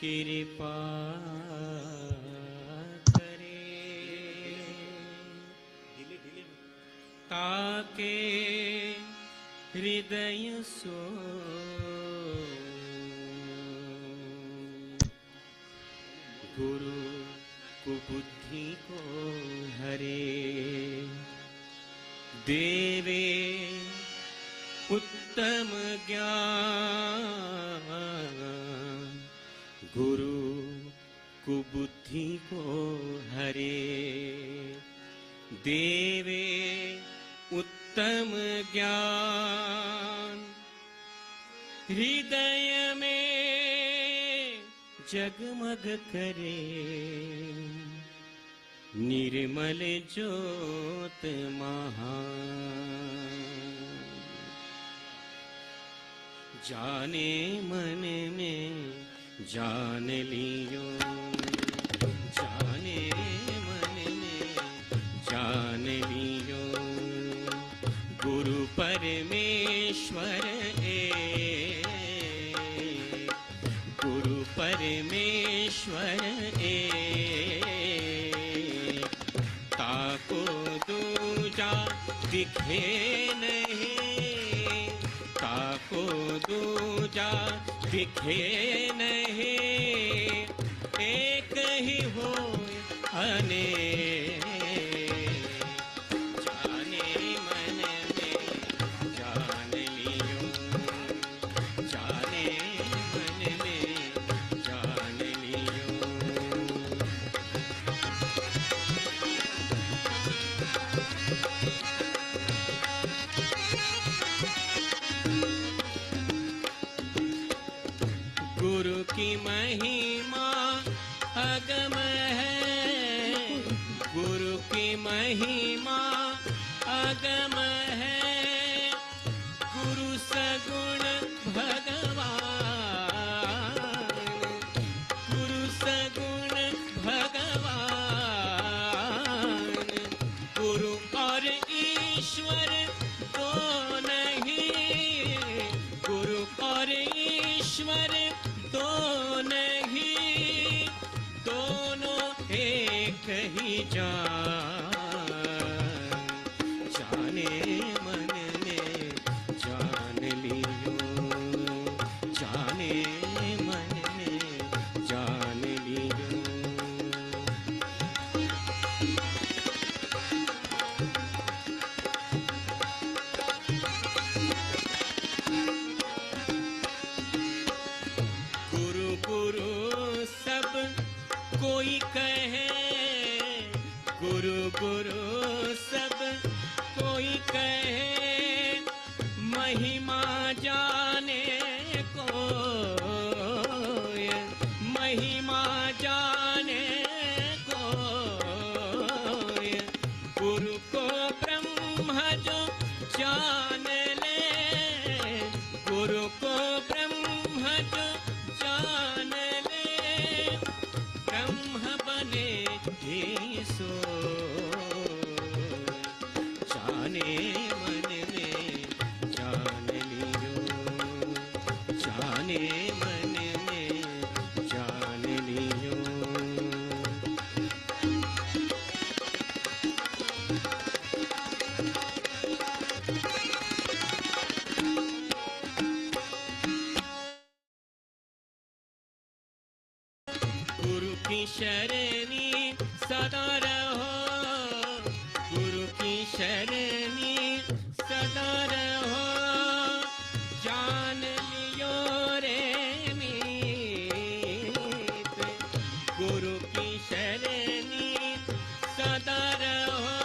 कृपा ताके हृदय सो गुरु कुबुद्धि को हरे देवे उत्तम ज्ञान गुरु कुबुद्धि को हरे देवे उत्तम ज्ञान हृदय में जगमग करे निर्मल ज्योत महान जाने मन में जान लियो जाने मन में जान लियो गुरु परमेश्वर एक गुरु परमेश्वर एक ताको दूजा दिखे नहीं ताको दूजा दिखे नहीं एक ही हो अनेक जाने मन में जान लियो जाने मन में जान लियो गुरु की महिमा अगम है गुरु की महिमा अगम है गुरु सगुण भगवान गुरु सगुण भगवान गुरु और ईश्वर दो नहीं गुरु और ईश्वर दो नहीं दोनों एक ही जाने मन में जान लियो जाने मन में जान लियो गुरु गुरु सब कोई कहे गुरु गुरु सब कोई कहे महिमा जाने को महिमा जाने को गुरु को ब्रह्म जो जान ले गुरु को ब्रह्म जो जान ले ब्रह्म बने ही सो जाने मन में जान लियो जाने मन में जान लियो गुरु की शरणी सदा रहो गुरु की शरणी सदा रहो जान लियो रे मीत गुरु की शरणी सदा रहो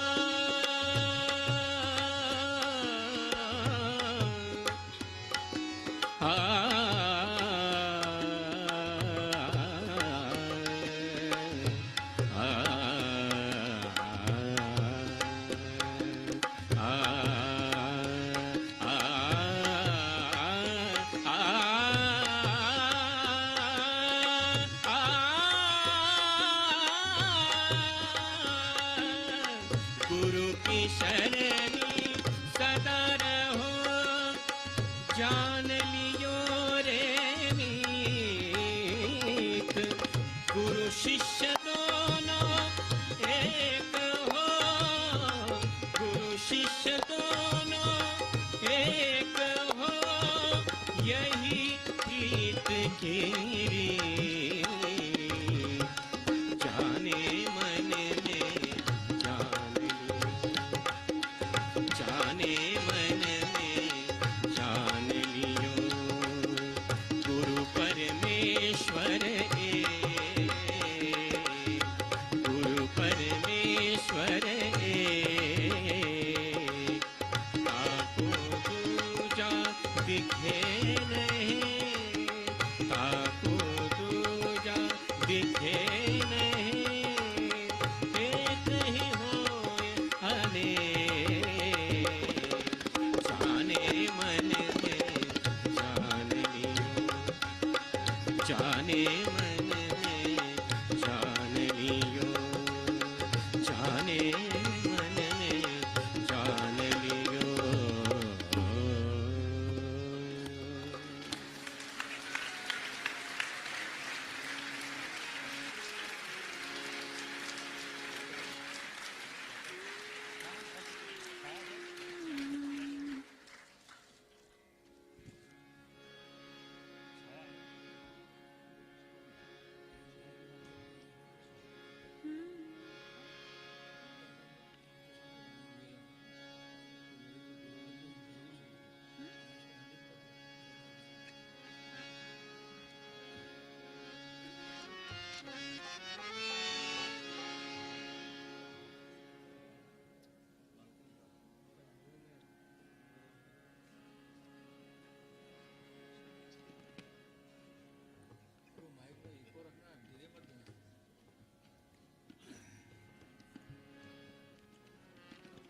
परमेश्वर गुरु परमेश्वर ताको दूजा दिखे नहीं, ताको दूजा दिखे नहीं, एक ही होए अनेक। जाने मन में जान लियो, जाने मन में जान लियो, जाने मन में जान लियो।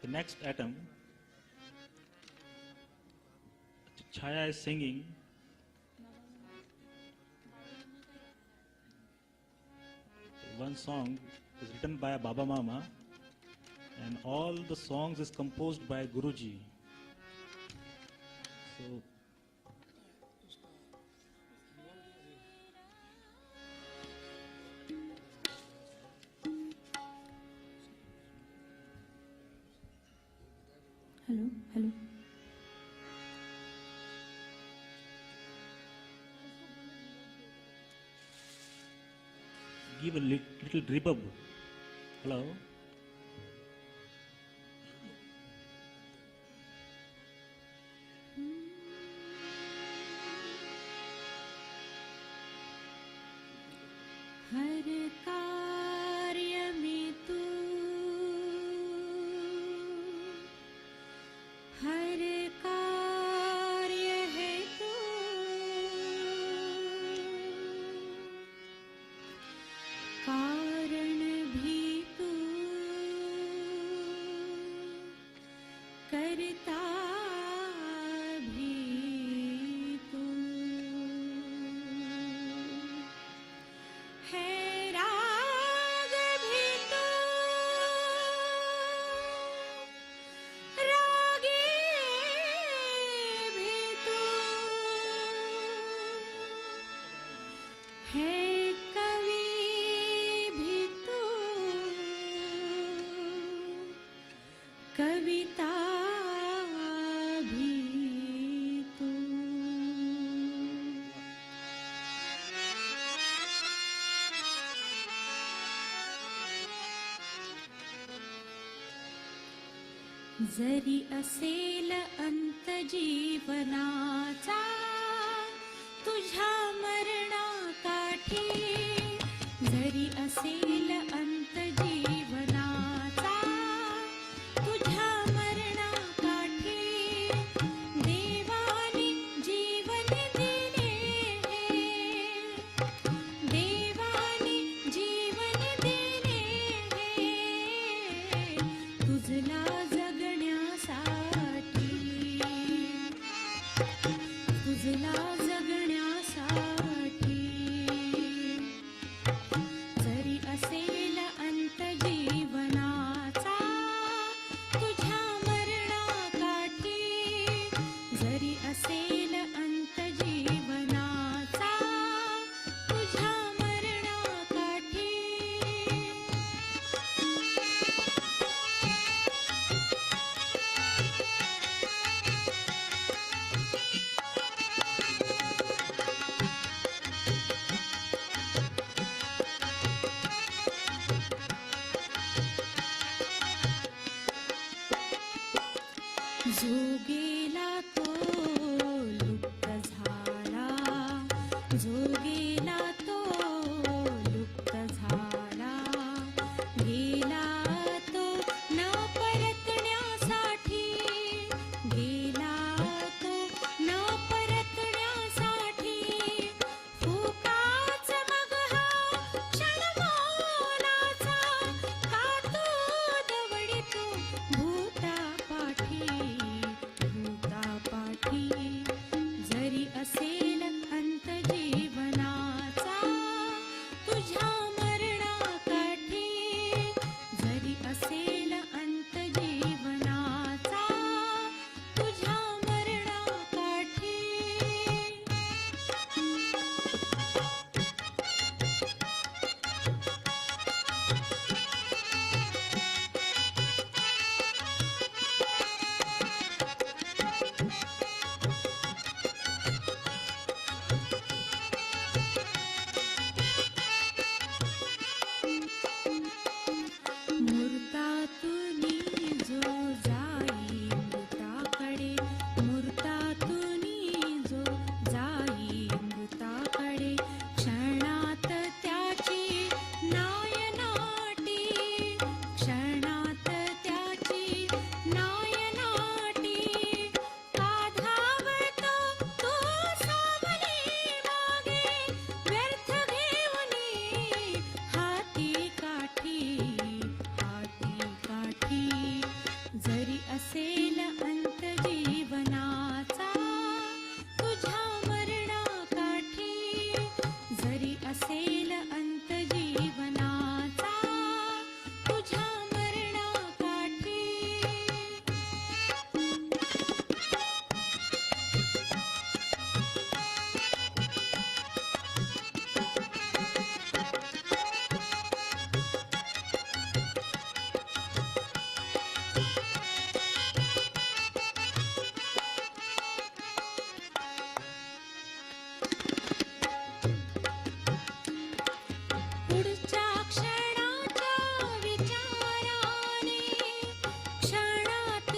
The next atom, Chaya is singing. One song is written by Baba Mama, and all the songs is composed by Guruji. So hello, hello. give a little reverb. Hello. हर कार्य में तू, हर कार्य है तू, कारण भी तू, करता भी तू, है राग भी तू, रागी भी तू, है कवि भी तू, कविता भी तू। जरी असेल अंत जीवनाचा तुझ्या मरणा काठी, जरी असेल अंत जीवनाचा तुझ्या मरणा काठी, देवाने जीवन दिले, देवाने जीवन दिले, तुझला जगण्यासाठी, तुझला जगण्यासाठी, जरी असेल अंत जीवनाचा तुझ्या मरणा काठी, जरी असेल अंत जीवनाचा तुझ्या मरणा काठी, जो गेला तो लुप्त झाला, जो गेला तो तुझ्या मरणाकाठी जरी असेल अंत जीवनाचा तुझ्या मरणाकाठी मूर्तातुनी जो जाई मृताकडे मूर्तातुनी जो जाई मृताकडे क्षणात त्याची नायनाटी क्षणात त्याची नायनाटी का धावतो तो सावली मागे व्यर्थ घेऊनी हाती काठी जरी असेल अंत जीवनाचा तुझ्या मरणाकाठी जरी असेल अंत जीवनाचा तुझ्या मरणाकाठी पुढच्या क्षणाच्या विचाराने क्षणात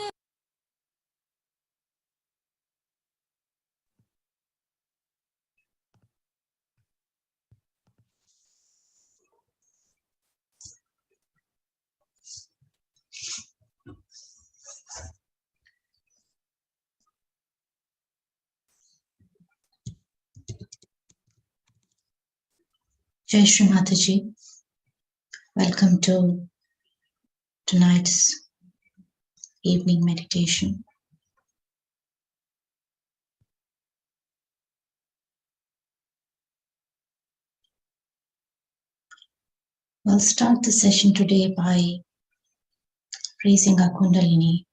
Jai Shri Mataji. Welcome to tonight's evening meditation. We'll start the session today by raising our Kundalini,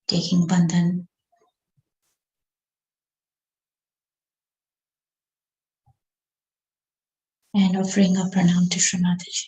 taking Bandhan, and offering a pranam to Shri Mataji.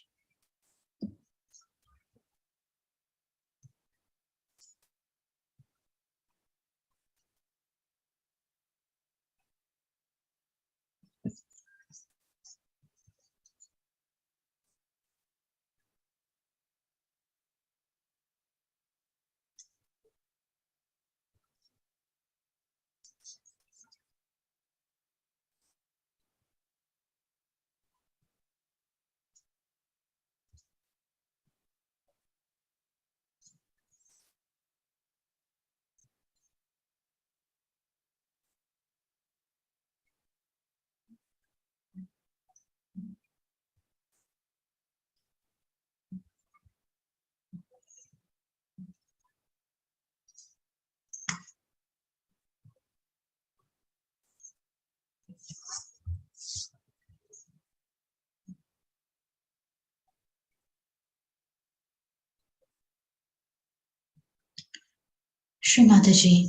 Shri Mataji,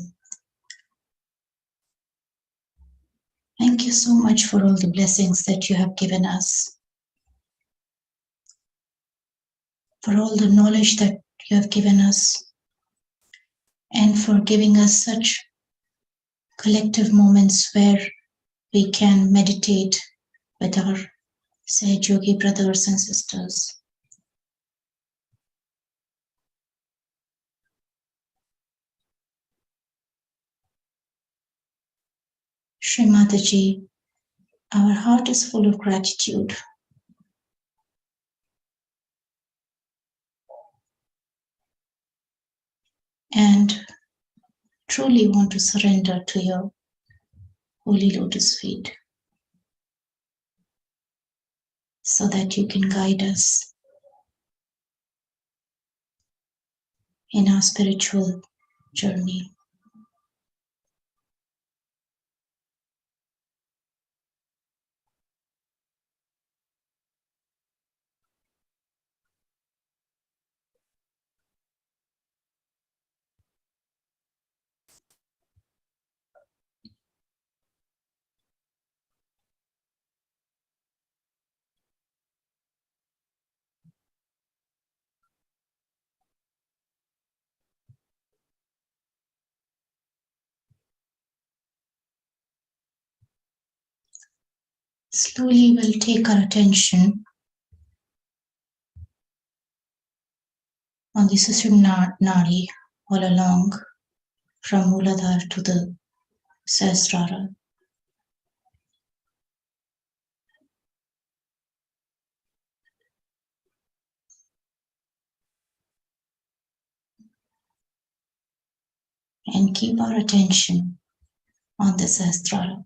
thank you so much for all the blessings that you have given us, for all the knowledge that you have given us, and for giving us such collective moments where we can meditate with our Sahaj Yogi brothers and sisters. Shri Mataji, our heart is full of gratitude. And truly want to surrender to your holy lotus feet so that you can guide us in our spiritual journey. Slowly we'll take our attention on the Sushumna Nadi all along from Muladhara to the Sahasrara. And keep our attention on the Sahasrara.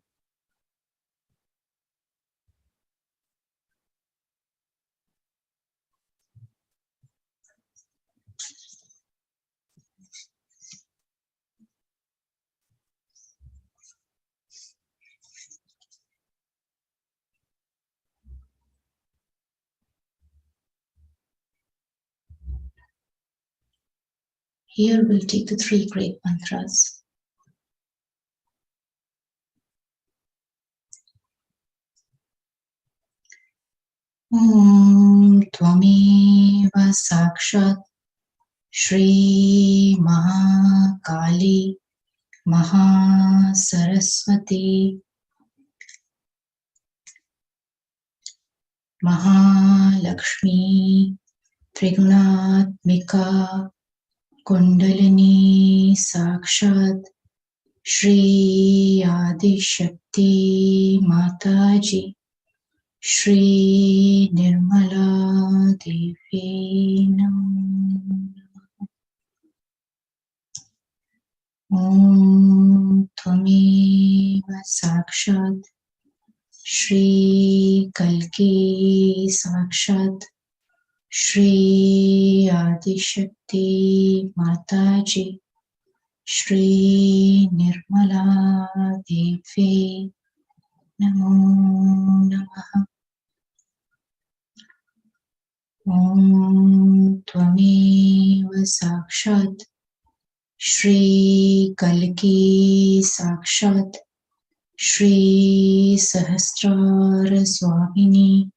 Here we'll take the three great mantras. Tvameva Sakshat Shri Mahakali Mahasaraswati Mahalakshmi Trigunatmika Kundalini Sakshat Shri Adi Shakti Mataji Shri Nirmala Devi Namo. Om Tvameva Sakshat Shri Kalki Sakshat Shri Adi Shakti Mataji Shri Nirmala Devi Namo Namaha. Om Tvameva Sakshat Shri Kalki Sakshat Shri Sahasrara Swamini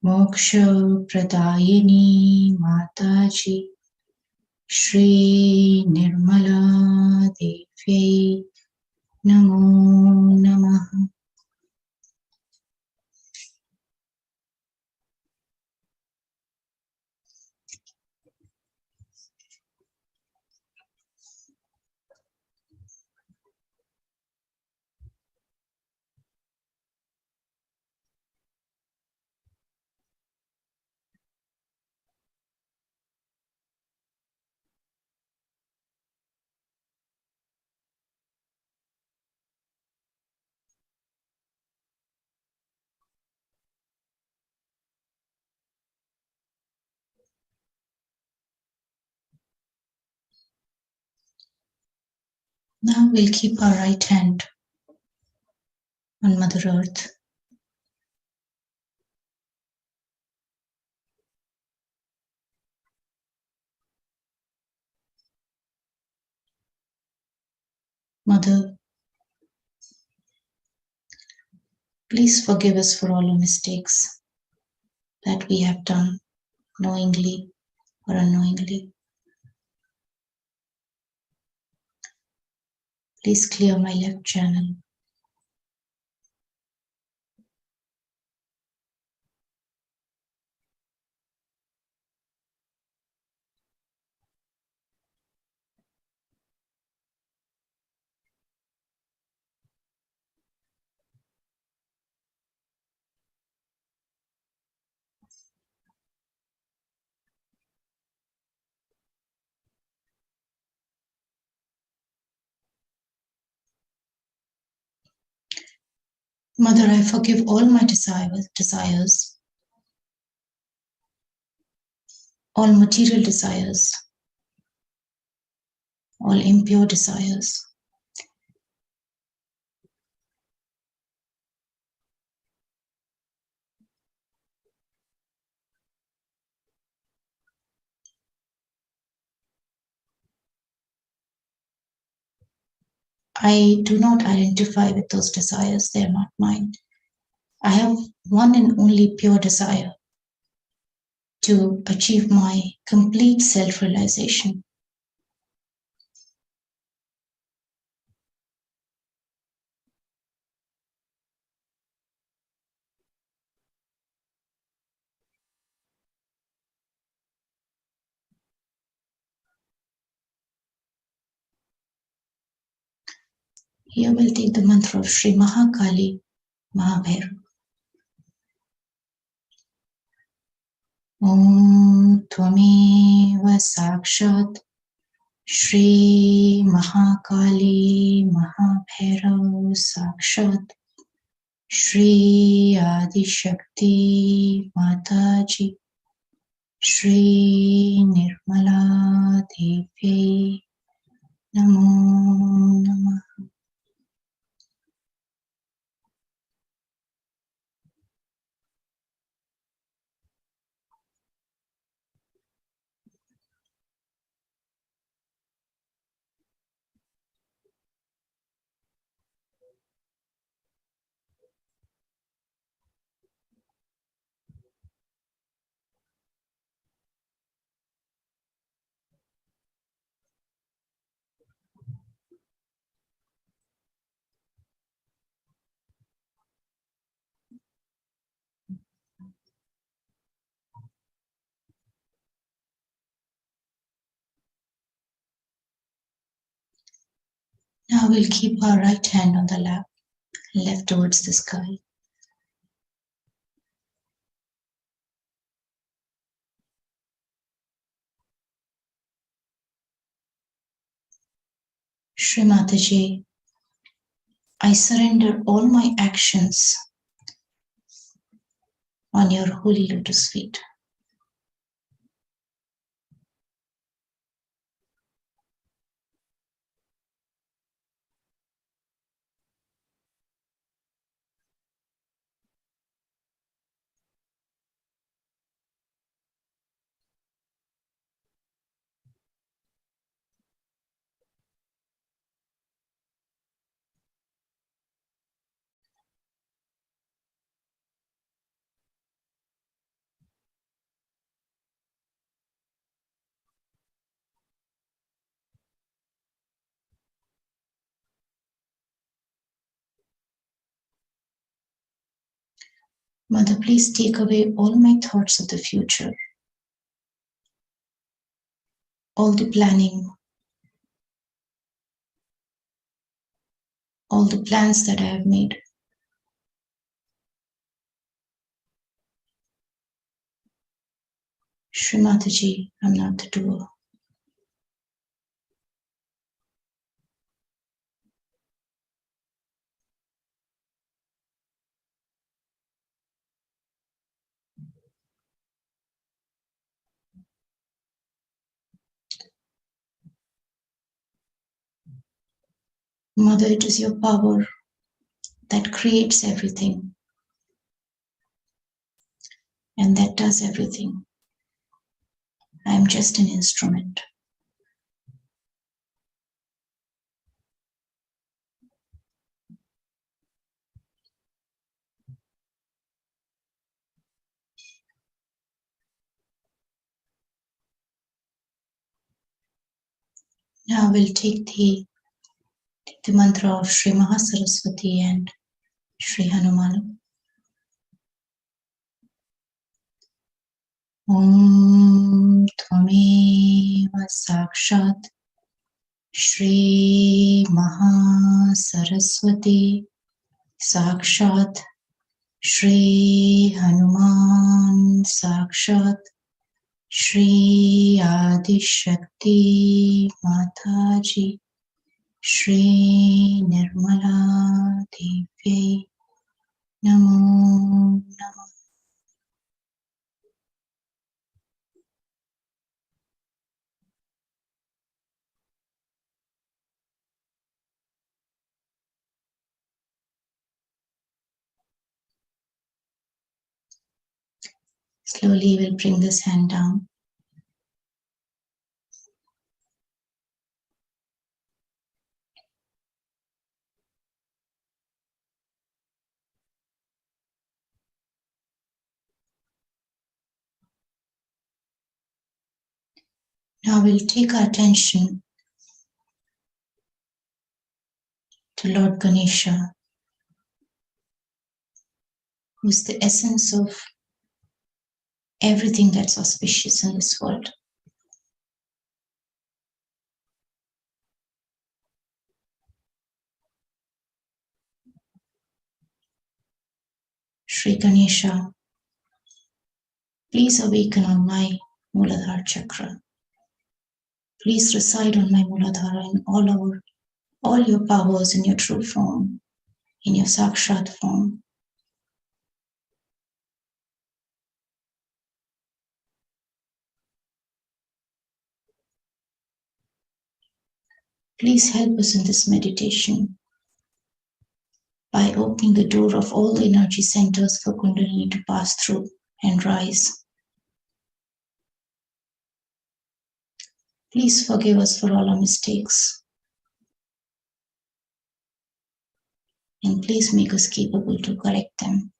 Moksha Pradayini Mataji Shri Nirmala Devi Namo Namaha. Now we'll keep our right hand on Mother Earth. Mother, please forgive us for all our mistakes that we have done knowingly or unknowingly. Please clear my left channel. Mother, I forgive all my desires, all material desires, all impure desires. I do not identify with those desires, they are not mine. I have one and only pure desire to achieve my complete self-realization. Here we'll take the mantra of Shri Mahakali Mahabhairav. Om Tvameva Sakshat Shri Mahakali Mahabhairav Sakshat Shri Adi Shakti Mataji Shri Nirmala Devi Namo Namah. Now we'll keep our right hand on the lap, left towards the sky. Shri Mataji, I surrender all my actions on your holy lotus feet. Mother, please take away all my thoughts of the future, all the planning, all the plans that I have made. Shri Mataji, I'm not the doer. Mother, it is your power that creates everything and that does everything. I am just an instrument. Now we'll take the mantra of Shri Mahasaraswati and Shri Hanuman. Om Tvameva Sakshat Shri Mahasaraswati Sakshat Shri Hanuman Sakshat Shri Adi Shakti Mataji Shri Nirmala Devi Namo Namah. Slowly we'll bring this hand down. Now we'll take our attention to Lord Ganesha, who is the essence of everything that's auspicious in this world. Sri Ganesha, please awaken on my Muladhara chakra. Please reside on my Muladhara and all your powers in your true form, in your Sakshat form. Please help us in this meditation by opening the door of all the energy centers for Kundalini to pass through and rise. Please forgive us for all our mistakes. And please make us capable to correct them.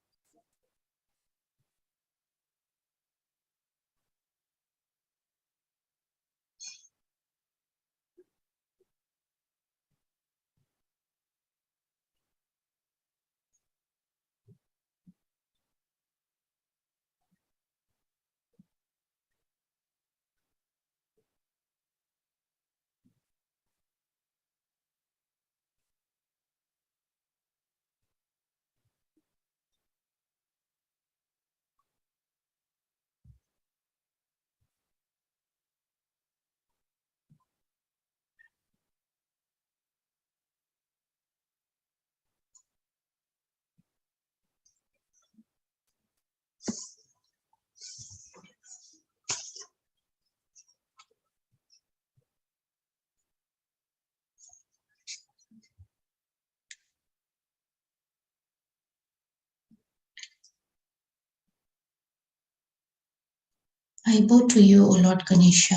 I bow to you, O Lord Ganesha,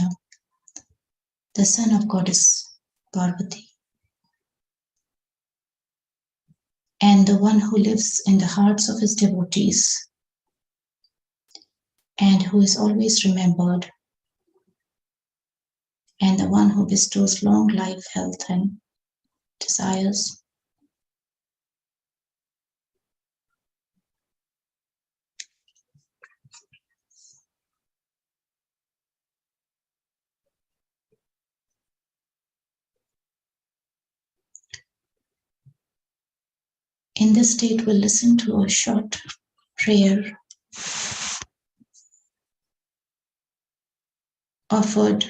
the son of Goddess Parvati, and the one who lives in the hearts of his devotees, and who is always remembered, and the one who bestows long life, health, and desires. In this state, we'll listen to a short prayer offered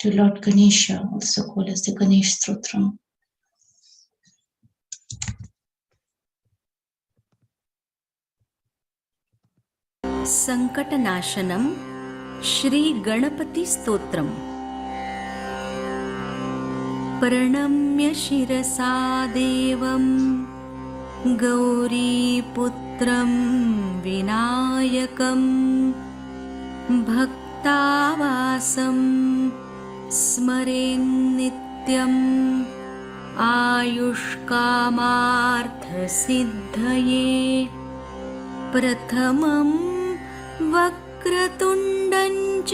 to Lord Ganesha, also called as the Ganesh Stotram. संकटनाशनम Shri Ganpati stotram. प्रणम्य शिरसा देवं गौरीपुत्रं विनायकं भक्तावासं स्मरेन् नित्यम् आयुष्कामार्थसिद्धये। प्रथमं वक्रतुण्डं च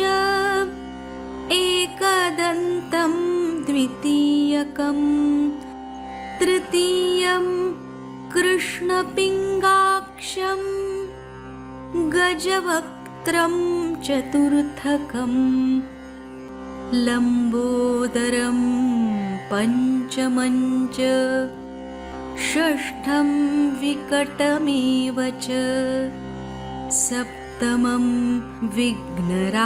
एकदन्तं द्वितीयकं तृतीयं कृष्णपिङ्गाक्षं गजवक्त्रं चतुर्थकं लम्बोदरं पञ्चमं च षष्ठं विकटमेव च सप्तमं विघ्नराजेन्द्रं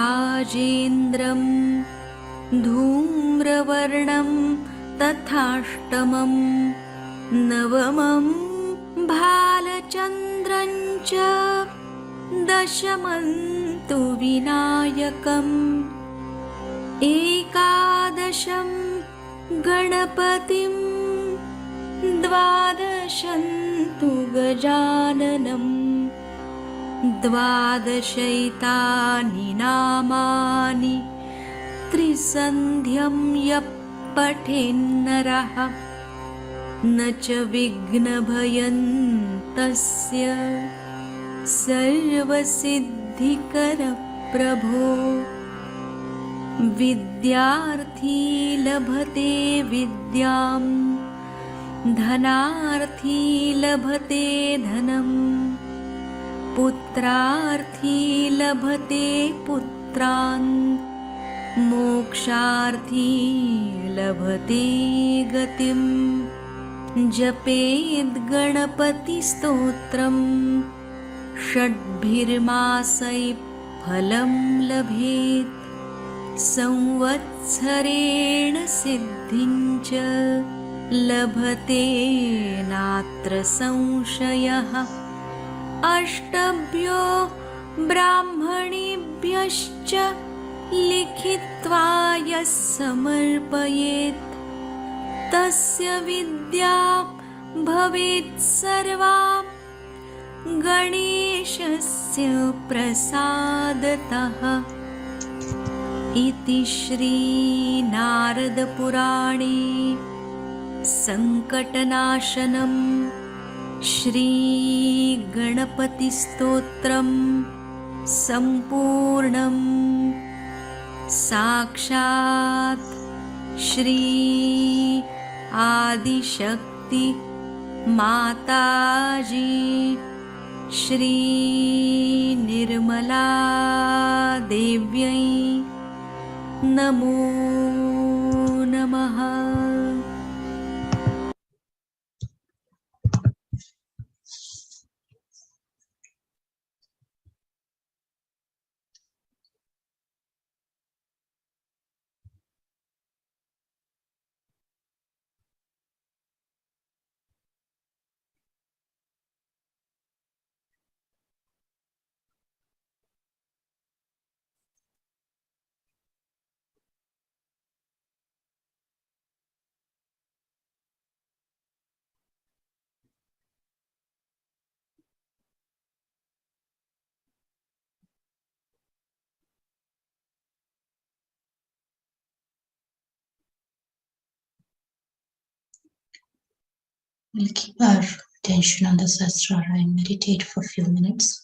धूम्रवर्णं तथाष्टमं नवमं भालचन्द्रं च दशमं तु विनायकम् एकादशं गणपतिं द्वादशं तु गजाननं द्वादशैतानि नामानि त्रिसन्ध्यं यः पठेन्नरः न च विघ्नभयं तस्य सर्वसिद्धिकरप्रभो। विद्यार्थी लभते विद्यां धनार्थी लभते धनं पुत्रार्थी लभते पुत्रान् मोक्षार्थी लभते गतिम्। जपेद्गणपतिस्तोत्रम् षड्भिर्मासैः फलं लभेत् संवत्सरेण सिद्धिं च लभते नात्र संशयः अष्टभ्यो ब्राह्मणेभ्यश्च लिखित्वा यः समर्पयेत् तस्य विद्या भवेत् सर्वा गणेशस्य प्रसादतः इति श्रीनारदपुराणे सङ्कटनाशनं श्रीगणपतिस्तोत्रम् सम्पूर्णम् साक्षात् श्री आदिशक्ति माताजी श्री निर्मला देव्यै नमो नमः। We'll keep our attention on the Sahasrara and meditate for a few minutes.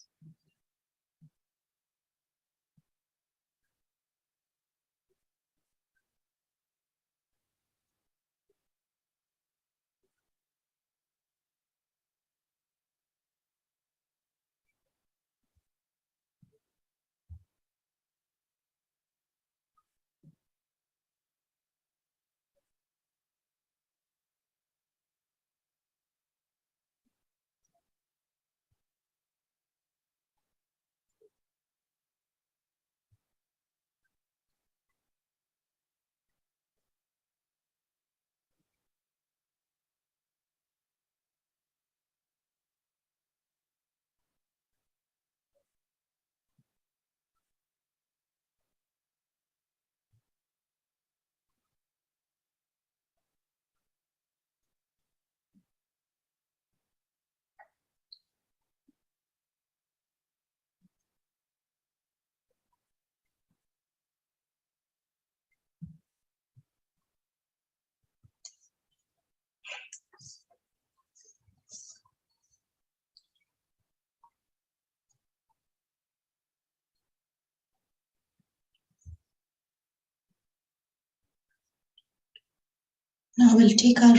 Now we'll take our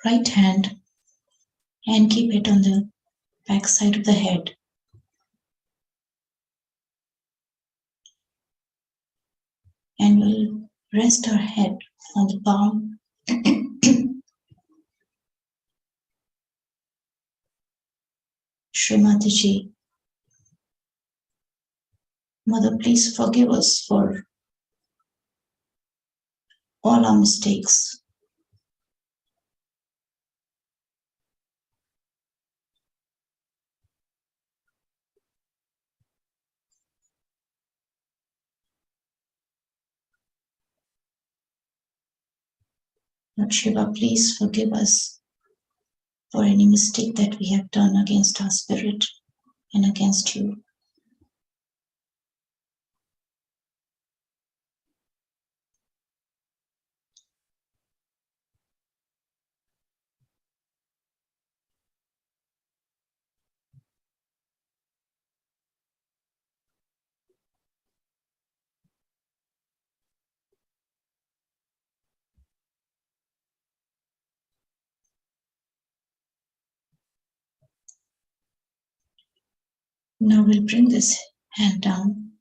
right hand and keep it on the back side of the head. And we'll rest our head on the palm. Srimataji, Mother, please forgive us for all our mistakes. Lord Shiva, please forgive us for any mistake that we have done against our spirit and against you. Now we'll bring this hand down.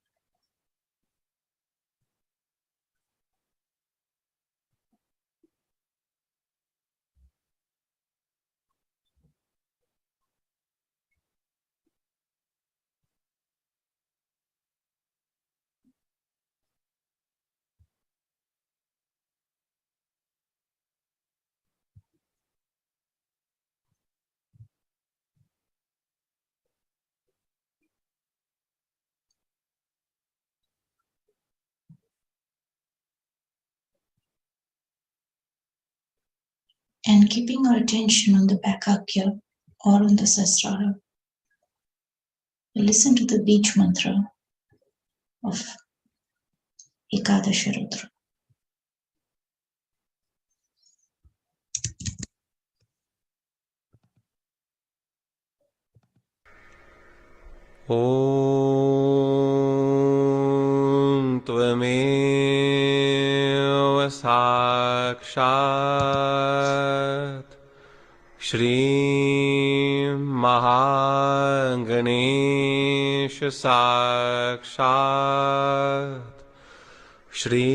and keeping our attention on the Bhakakya or on the Sasrara, we listen to the beach mantra of Ekadasha Rudra. ॐ त्वमेव साक्षात् श्रीमहागणेश साक्षात् श्री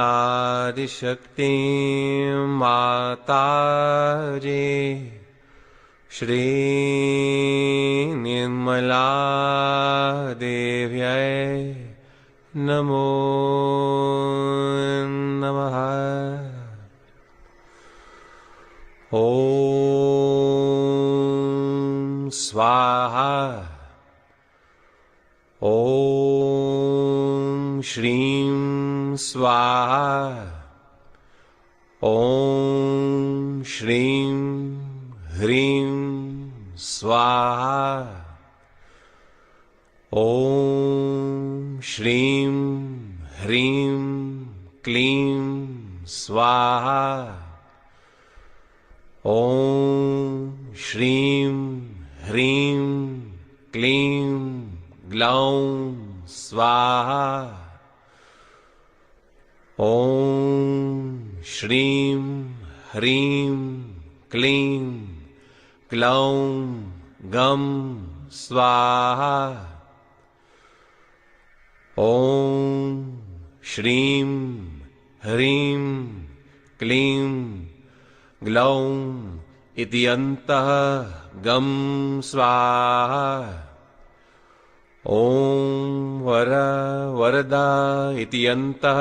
आदिशक्ति माताजे श्री निर्मला देव्यै नमो नमः। ॐ स्वाहा। ॐ श्रीं स्वाहा। ॐ श्रीं ह्रीं स्वाहा। ॐ श्रीं ह्रीं क्लीं स्वाहा। ॐ श्रीं ह्रीं क्लीं ग्लौं स्वाहा। ॐ श्रीं ह्रीं क्लीं ग्लौं गं स्वाहा। ॐ श्रीं ह्रीं क्लीं ग्लौं इति अन्तः गं स्वाहा। ॐ वर वरदा इति अन्तः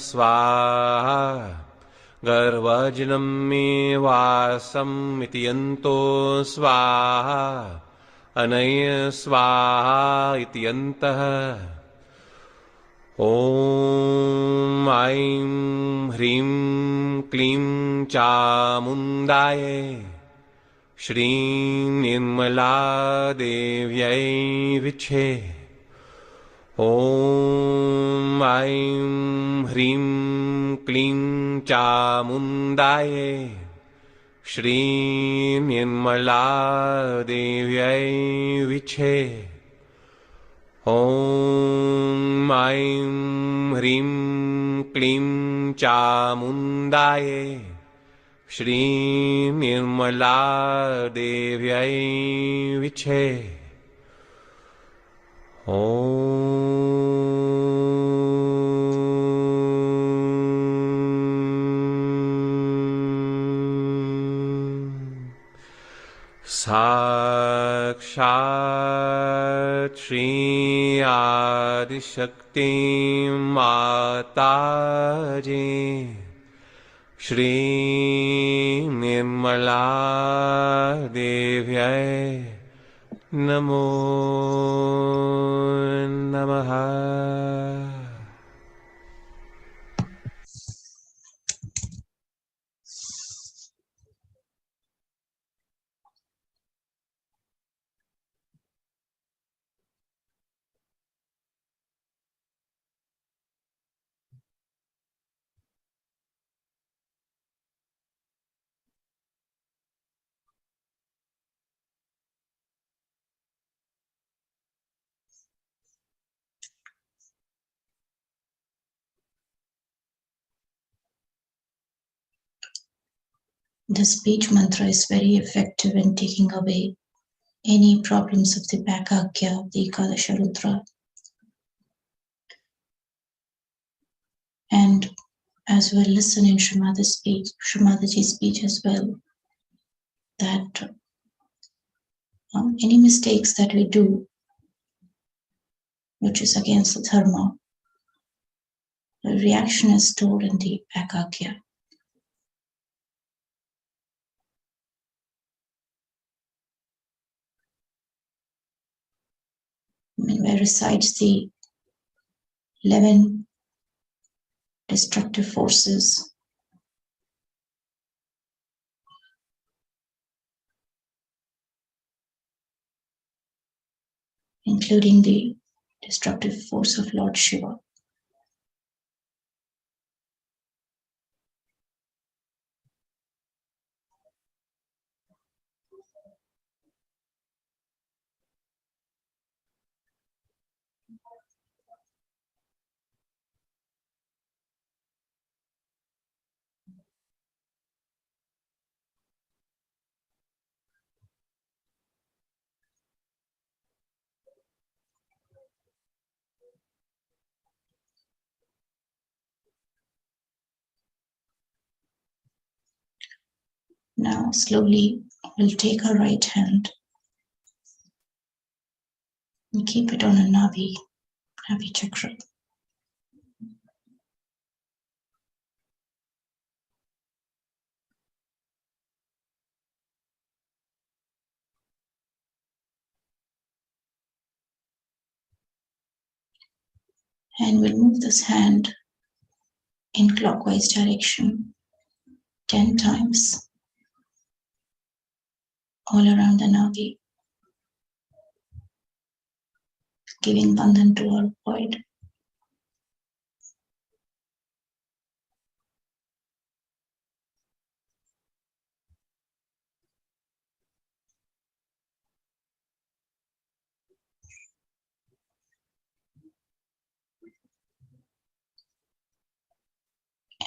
स्वाहा। गर्वजनं मे वासम् इति अन्तो स्वाहा। अनय स्वाहा इति अन्तः। ॐ ऐं ह्रीं क्लीं चामुण्डाय श्रीं निर्मला देव्यै विच्छे। ॐ ऐं ह्रीं क्लीं चामुण्डाय श्रीं निर्मला देव्यै विच्छे। ॐ ऐं ह्रीं क्लीं चामुण्डाय श्रीं निर्मला देव्यै विच्छे। ॐ साक्षात् श्री आदिशक्ति माताजी श्री निर्मला देव्यै नमो नमः। The speech mantra is very effective in taking away any problems of the Bhakakya, the Ekadasha Rudra. And as we'll listen in Srimadaji's speech as well, that any mistakes that we do, which is against the dharma, the reaction is stored in the Bhakakya. Where resides the 11 destructive forces including the destructive force of Lord Shiva. Now slowly we'll take our right hand and keep it on a Navi chakra. And we'll move this hand in clockwise direction 10 times all around the Navi, giving bandhan to our void.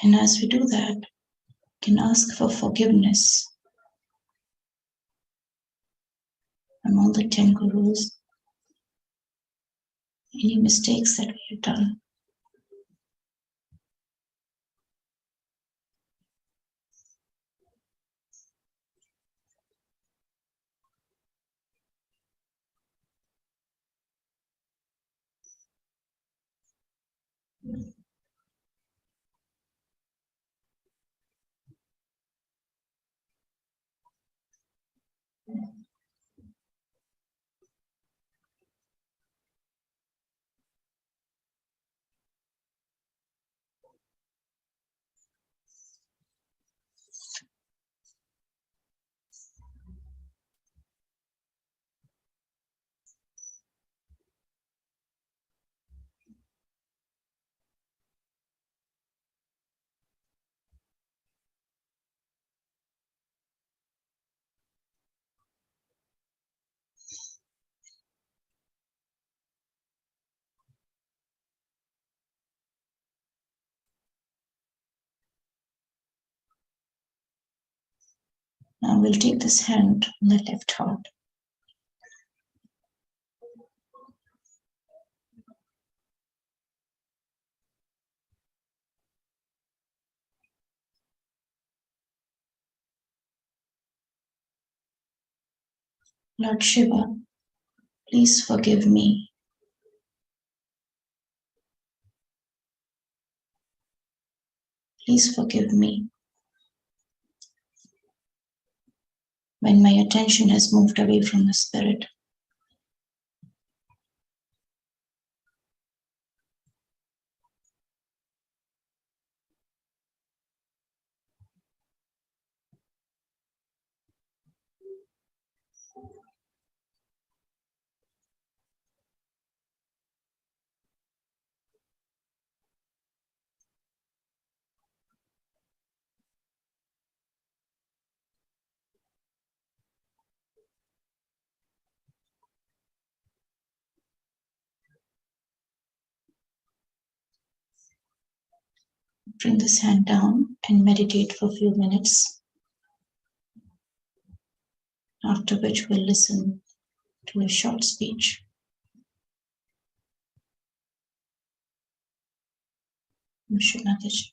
And as we do that, we can ask for forgiveness from all the 10 gurus, any mistakes that we have done. Now we'll take this hand on the left heart. Lord Shiva, please forgive me. Please forgive me when my attention has moved away from the spirit. Bring this hand down and meditate for a few minutes, after which we'll listen to a short speech. Vishwanath.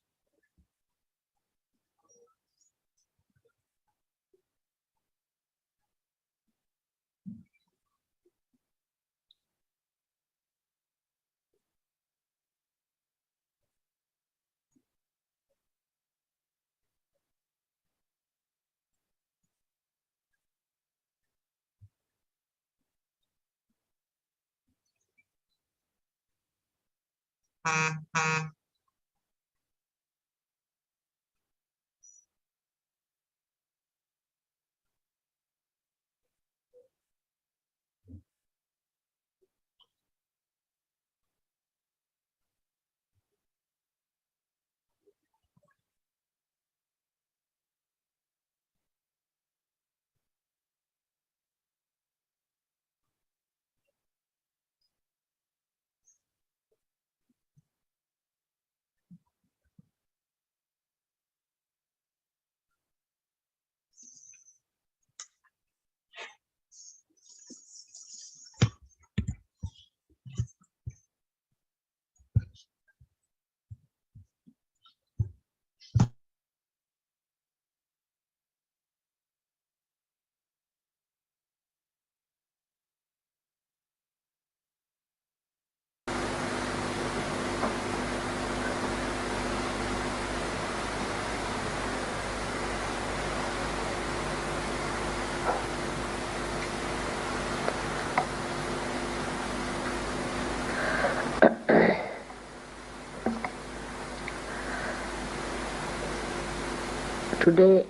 today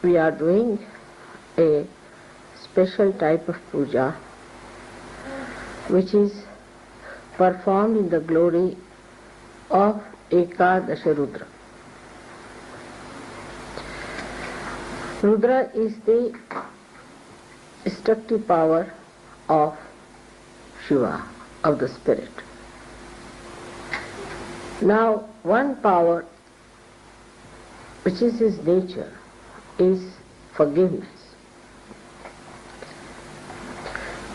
we are doing a special type of puja which is performed in the glory of Ekadasha Rudra. Rudra is the destructive power of Shiva, of the spirit. Now, one power which is his nature is forgiveness.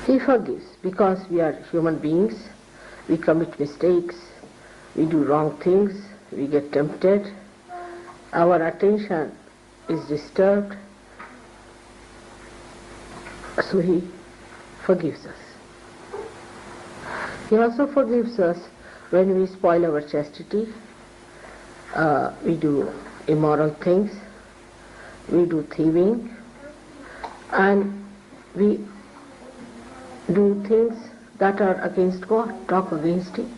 He forgives because we are human beings, we commit mistakes, we do wrong things, we get tempted, our attention is disturbed, so he forgives us. He also forgives us when we spoil our chastity, we do immoral things, we do thieving, and we do things that are against God, talk against Him.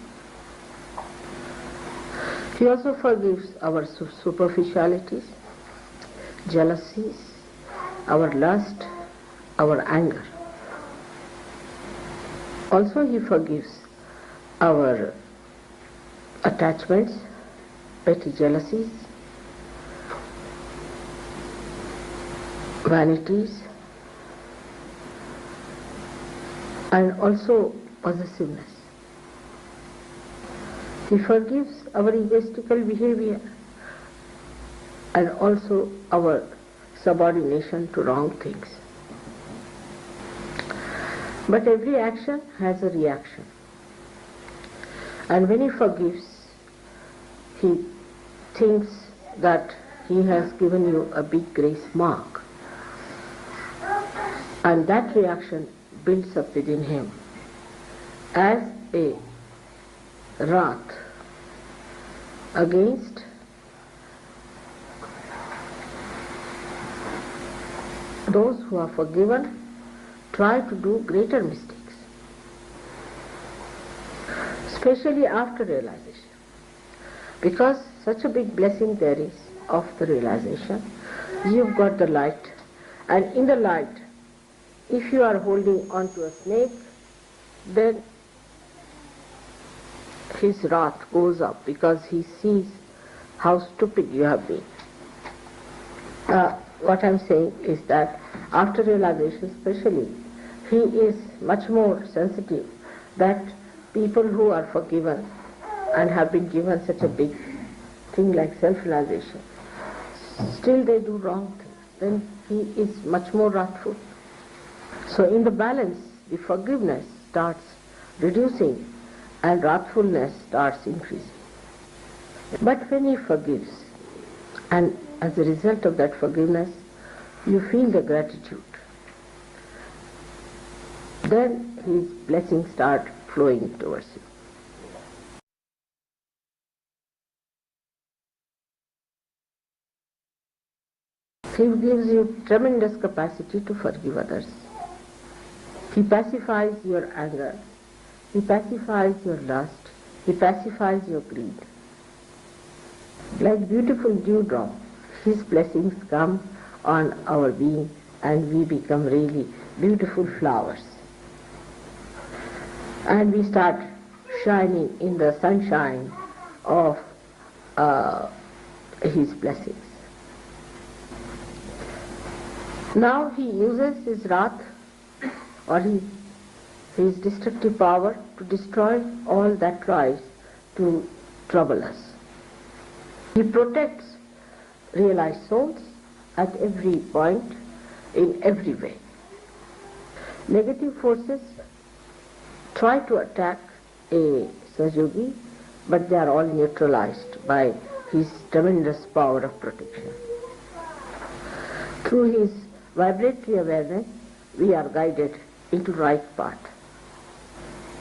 He also forgives our superficialities, jealousies, our lust, our anger. Also He forgives our attachments, petty jealousies, vanities, and also possessiveness. He forgives our egoistical behavior and also our subordination to wrong things. But every action has a reaction. And when he forgives, he thinks that he has given you a big grace mark. And that reaction builds up within him as a wrath against those who are forgiven try to do greater mistakes, especially after realization, because such a big blessing there is of the realization. You've got the light, and in the light, if you are holding on to a snake, then his wrath goes up because he sees how stupid you have been. What I'm saying is that after realization especially, he is much more sensitive that people who are forgiven and have been given such a big thing like self-realization, still they do wrong things, then he is much more wrathful. So in the balance, the forgiveness starts reducing and wrathfulness starts increasing. But when he forgives, and as a result of that forgiveness, you feel the gratitude, then his blessings start flowing towards you. He gives you tremendous capacity to forgive others. He pacifies your anger, he pacifies your lust, he pacifies your greed. Like beautiful dewdrop, his blessings come on our being and we become really beautiful flowers. And we start shining in the sunshine of his blessings. Now he uses his wrath or his destructive power to destroy all that tries to trouble us. He protects realized souls at every point, in every way. Negative forces try to attack a Sahaja-yogi, but they are all neutralized by his tremendous power of protection. Through his vibratory awareness, we are guided into right path.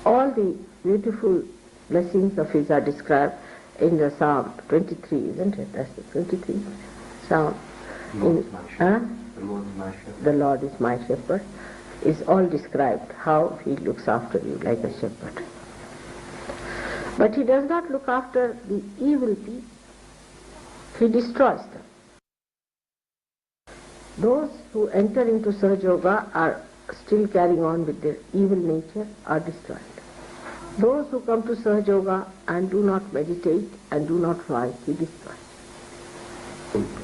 All the beautiful blessings of his are described in the Psalm 23, isn't it? That's the 23 Psalm. The Lord is my shepherd is all described, how he looks after you like a shepherd. But he does not look after the evil people. He destroys them. Those who enter into Sahaja Yoga are still carrying on with their evil nature are destroyed. Those who come to Sahaja Yoga and do not meditate and do not fight, he destroys.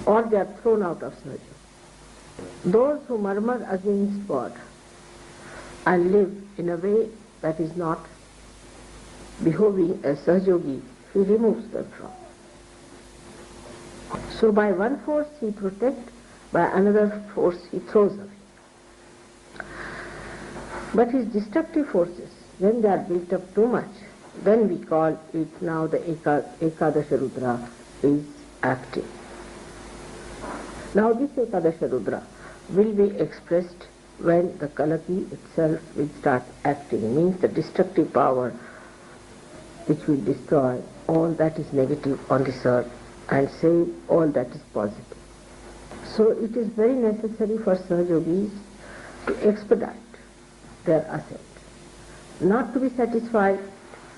Or they are thrown out of Sahaja Yoga. Those who murmur against God and live in a way that is not behoving as Sahaja Yogi, he removes them from. So by one force he protects, by another force he throws away. But his destructive forces, when they are built up too much, then we call it now the Ekadasha Rudra is active. Now this Ekadasha Rudra will be expressed when the Kalaki itself will start acting, means the destructive power which will destroy all that is negative on this earth and save all that is positive. So it is very necessary for Sahaja Yogis to expedite their ascent, not to be satisfied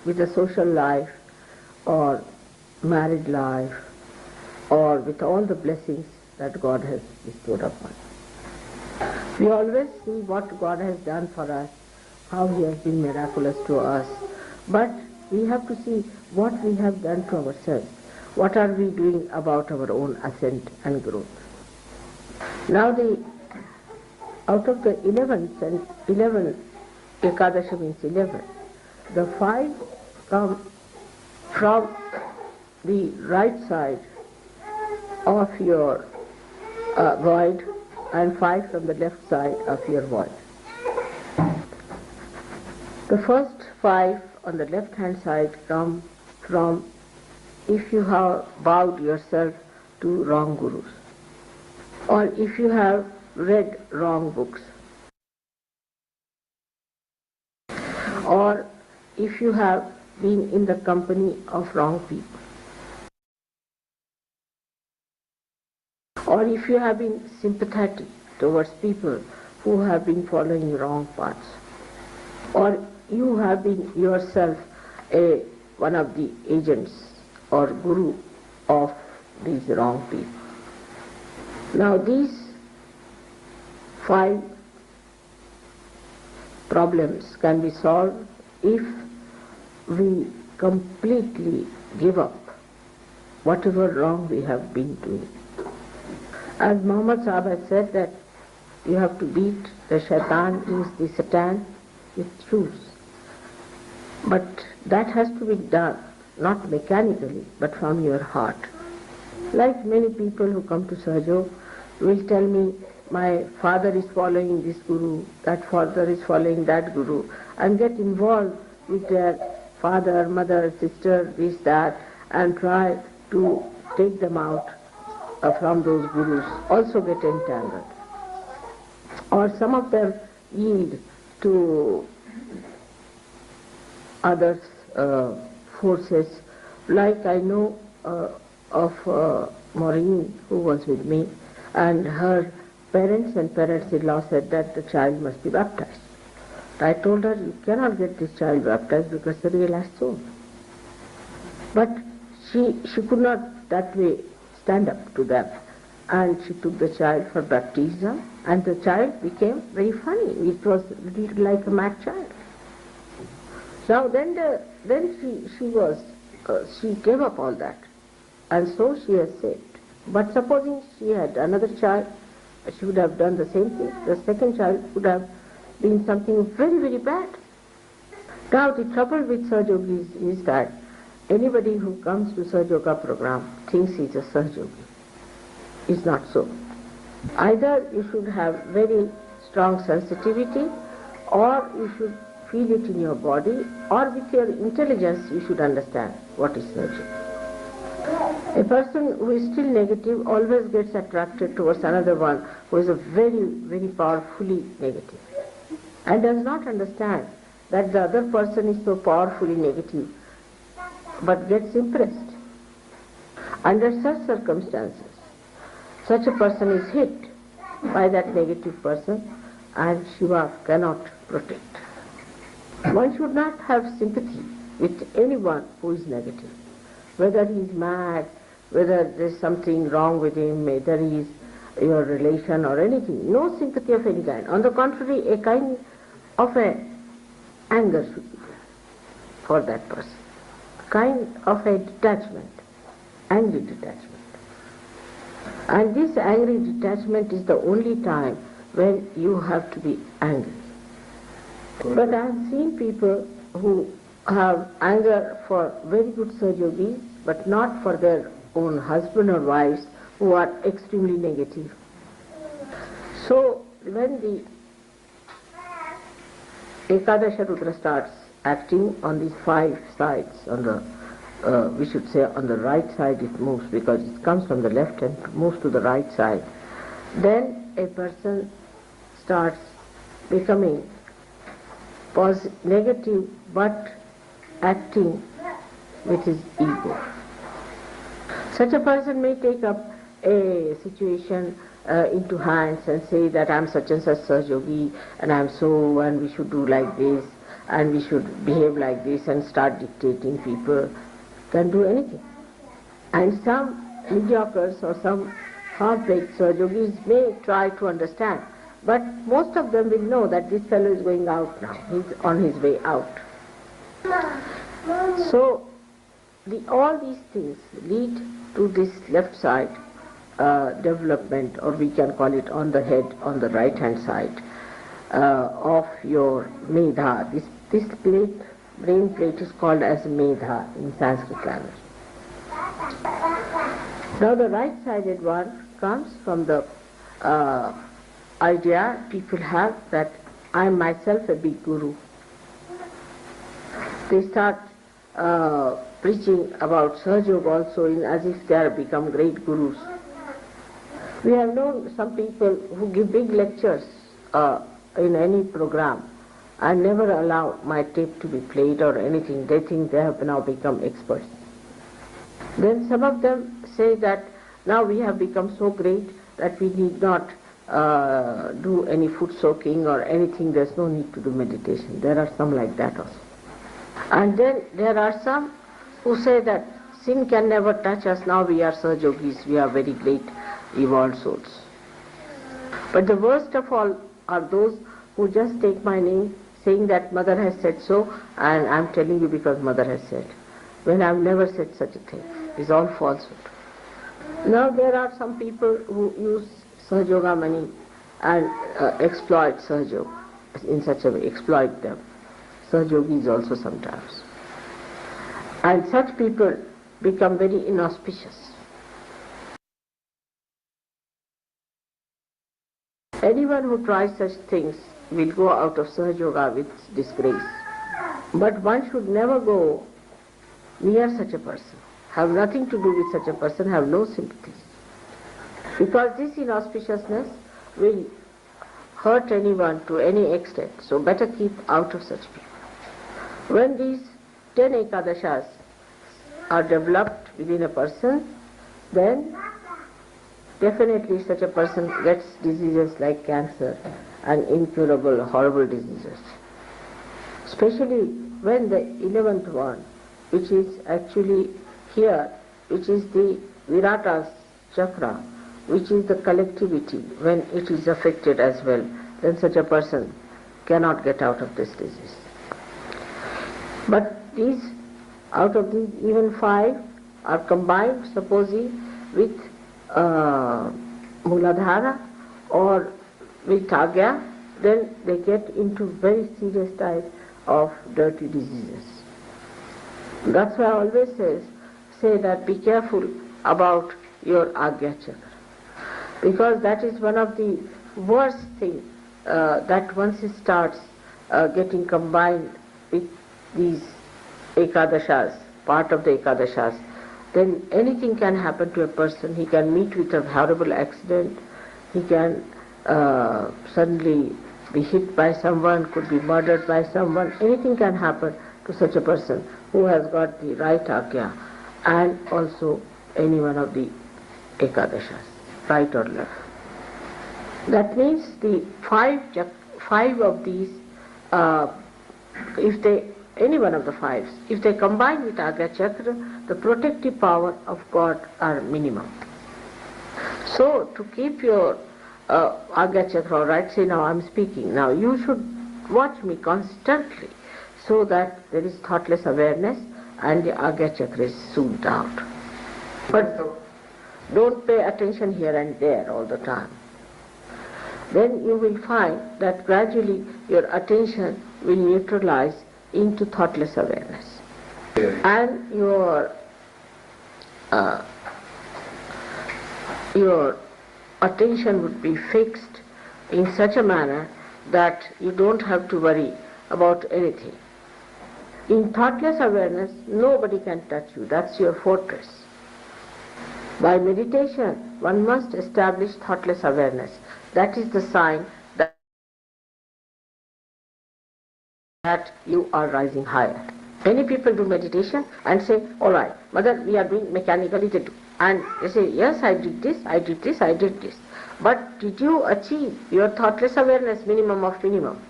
with the social life or married life or with all the blessings that God has bestowed upon us. We always see what God has done for us, how He has been miraculous to us, but we have to see what we have done to ourselves. What are we doing about our own ascent and growth? Now out of the 11 Ekadasha means 11, the 5 come from the right side of your void and 5 from the left side of your void. The first 5 on the left hand side come from if you have bowed yourself to wrong gurus, or if you have read wrong books, or if you have been in the company of wrong people, or if you have been sympathetic towards people who have been following wrong paths, or you have been yourself one of the agents or guru of these wrong people. Now these 5 problems can be solved if we completely give up whatever wrong we have been doing. As Muhammad Sahib has said that you have to beat the shaitan, means the Satan, with shoes. But that has to be done not mechanically but from your heart. Like many people who come to Sahaja Yoga will tell me, my father is following this guru, that father is following that guru, and get involved with their father, mother, sister, this, that, and try to take them out from those gurus, also get entangled. Or some of them yield to others' forces, like I know of Maureen, who was with me, and her parents and parents-in-law said that the child must be baptized. I told her, you cannot get this child baptized because the real has soul. But she could not that way stand up to them, and she took the child for baptism, and the child became very funny. It was like a mad child. Now then she gave up all that, and so she was saved. But supposing she had another child, she would have done the same thing. The second child would have been something very, very bad. Now the trouble with Sahaja Yogis is that anybody who comes to Sahaja Yoga program thinks he is a Sahaja Yogi. It's not so. Either you should have very strong sensitivity, or you should feel it in your body, or with your intelligence you should understand what is Sahaja Yoga. A person who is still negative always gets attracted towards another one who is a very, very powerfully negative, and does not understand that the other person is so powerfully negative, but gets impressed. Under such circumstances, such a person is hit by that negative person, and Shiva cannot protect. One should not have sympathy with anyone who is negative, whether he is mad, whether there is something wrong with him, whether he is your relation or anything. No sympathy of any kind. On the contrary, a kind of anger should be there for that person. Kind of a detachment, angry detachment. And this angry detachment is the only time when you have to be angry. But I have seen people who have anger for very good Sahaja-yogis, but not for their own husband or wives, who are extremely negative. So when the Ekadasha Rudra starts acting on these 5 sides, on the we should say on the right side it moves, because it comes from the left and moves to the right side, then a person starts becoming negative but acting with his ego. Such a person may take up a situation into hands and say that I am such and such Sahaja-yogi and I am so, and we should do like this and we should behave like this, and start dictating people. Can do anything. And some mediocres or some half-baked Sahaja-yogis may try to understand, but most of them will know that this fellow is going out now, he's on his way out. So all these things lead to this left side development, or we can call it on the head, on the right hand side of your medha. This plate, brain plate, is called as medha in Sanskrit language. Now the right-sided one comes from the idea people have that I am myself a big guru. They start preaching about Sahaja Yoga also as if they are become great gurus. We have known some people who give big lectures in any program and never allow my tape to be played or anything. They think they have now become experts. Then some of them say that now we have become so great that we need not do any foot soaking or anything. There's no need to do meditation. There are some like that also. And then there are some who say that sin can never touch us. Now we are Sahaja Yogis. We are very great evolved souls. But the worst of all are those who just take my name, saying that Mother has said so, and I'm telling you because Mother has said, when I've never said such a thing. It's all falsehood. Now there are some people who use Sahaja Yoga money and exploit Sahaja Yoga in such a way, exploit them. Sahaja Yogis also sometimes. And such people become very inauspicious. Anyone who tries such things will go out of Sahaja Yoga with disgrace. But one should never go near such a person, have nothing to do with such a person, have no sympathy. Because this inauspiciousness will hurt anyone to any extent, so better keep out of such people. When these 10 Ekadashas are developed within a person, then definitely such a person gets diseases like cancer and incurable, horrible diseases. Especially when the 11th one, which is actually here, which is the Virata chakra, which is the collectivity, when it is affected as well, then such a person cannot get out of this disease. But these, out of these, even 5 are combined, supposing, with Muladhara or with Agya, then they get into very serious type of dirty diseases. That's why I always say that be careful about your Agya chakra, because that is one of the worst things that once it starts getting combined with these Ekadashas, part of the Ekadashas, then anything can happen to a person. He can meet with a horrible accident, he can suddenly be hit by someone, could be murdered by someone, anything can happen to such a person who has got the right Agya, and also any one of the Ekadashas, right or left. That means the 5 of these, any one of the 5s, if they combine with Agya chakra, the protective power of God are minimum. So to keep your Agya Chakra, right, say now I'm speaking, now you should watch me constantly so that there is thoughtless awareness and the Agya Chakra is soothed out. But don't pay attention here and there all the time. Then you will find that gradually your attention will neutralize into thoughtless awareness. And your attention would be fixed in such a manner that you don't have to worry about anything. In thoughtless awareness, nobody can touch you. That's your fortress. By meditation, one must establish thoughtless awareness. That is the sign that you are rising higher. Many people do meditation and say, all right, Mother, we are doing mechanically. And they say, yes, I did this, I did this, I did this. But did you achieve your thoughtless awareness minimum of minimum?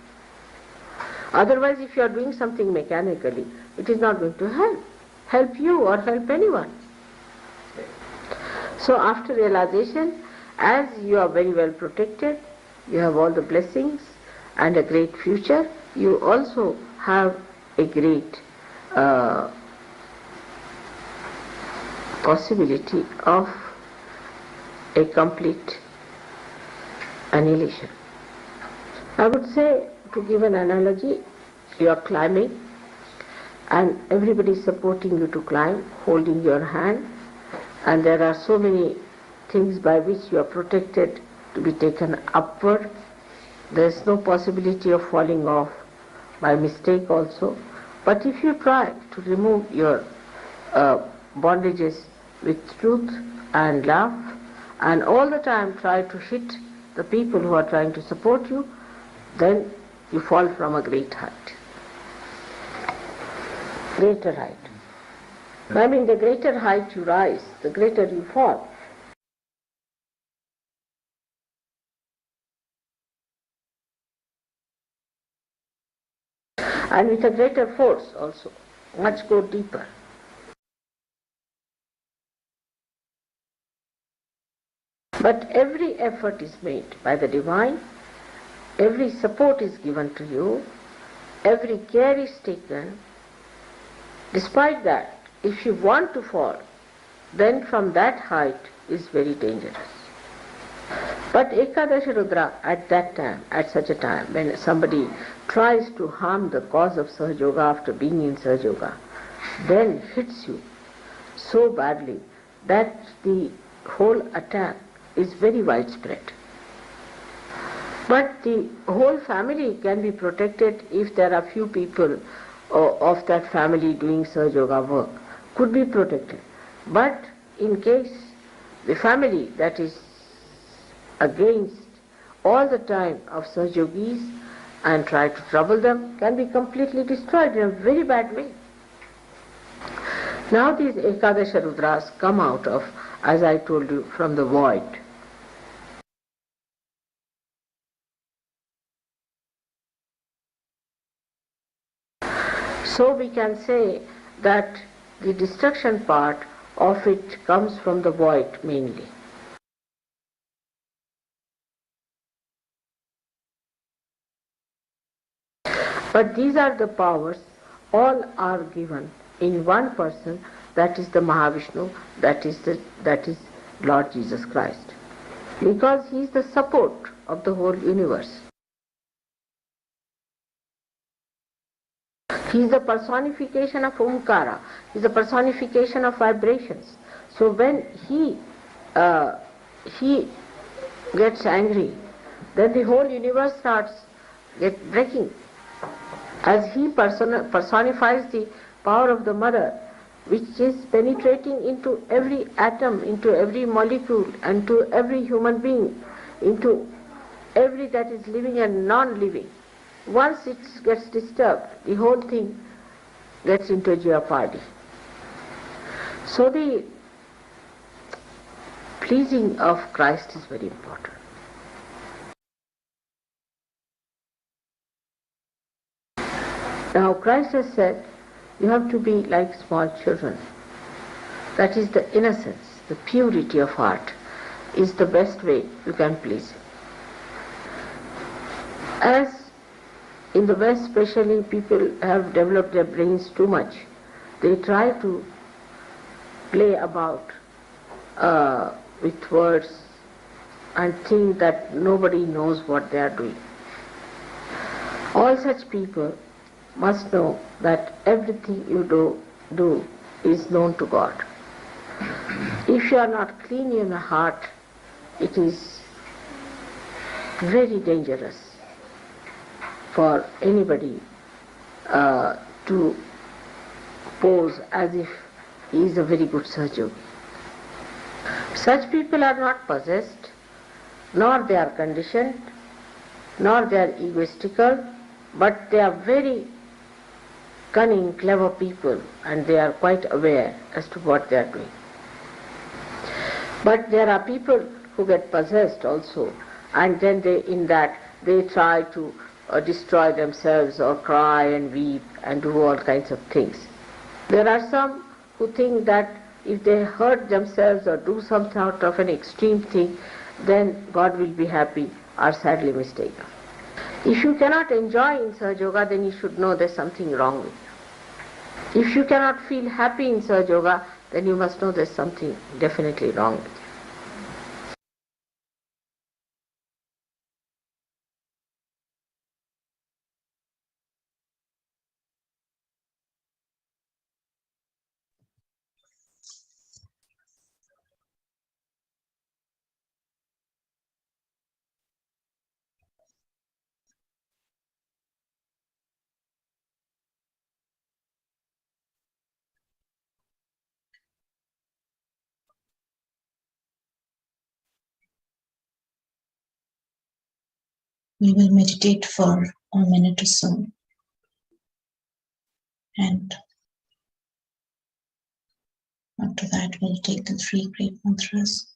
Otherwise, if you are doing something mechanically, it is not going to help you or help anyone. So after realization, as you are very well protected, you have all the blessings and a great future, you also have a great possibility of a complete annihilation. I would say, to give an analogy, you are climbing and everybody is supporting you to climb, holding your hand, and there are so many things by which you are protected to be taken upward. There is no possibility of falling off by mistake also. But if you try to remove your bondages with truth and love, and all the time try to hit the people who are trying to support you, then you fall from a great height. Greater height. I mean, the greater height you rise, the greater you fall. And with a greater force also, much go deeper. But every effort is made by the Divine, every support is given to you, every care is taken. Despite that, if you want to fall, then from that height is very dangerous. But Ekadashi Rudra at that time, at such a time, when somebody tries to harm the cause of Sahaja Yoga after being in Sahaja Yoga, then hits you so badly that the whole attack is very widespread. But the whole family can be protected if there are few people of that family doing Sahaja Yoga work, could be protected. But in case the family that is against all the time of Sahaja Yogis and try to trouble them can be completely destroyed in a very bad way. Now these Ekadasha Rudras come out of, as I told you, from the void. So we can say that the destruction part of it comes from the void mainly. But these are the powers, all are given in one person, that is the Mahavishnu, that is Lord Jesus Christ. Because he is the support of the whole universe. He is the personification of Omkara, he is the personification of vibrations. So when he gets angry, then the whole universe starts breaking. As he personifies the power of the mother, which is penetrating into every atom, into every molecule, and to every human being, into every that is living and non-living. Once it gets disturbed, the whole thing gets into jeopardy. So the pleasing of Christ is very important. Now Christ has said, you have to be like small children. That is the innocence, the purity of heart. is the best way you can please him. As in the West especially, people have developed their brains too much. They try to play about with words and think that nobody knows what they are doing. All such people must know that everything you do is known to God. If you are not clean in the heart, it is very dangerous for anybody to pose as if he is a very good Sahaja. Such people are not possessed, nor they are conditioned, nor they are egoistical, but they are very cunning, clever people, and they are quite aware as to what they are doing. But there are people who get possessed also, and then they try to destroy themselves or cry and weep and do all kinds of things. There are some who think that if they hurt themselves or do some sort of an extreme thing, then God will be happy, are sadly mistaken. If you cannot enjoy in Sahaja Yoga, then you should know there's something wrong with you. If you cannot feel happy in Sahaja Yoga, then you must know there's something definitely wrong with you. We will meditate for a minute or so. And after that, we'll take the 3 great mantras.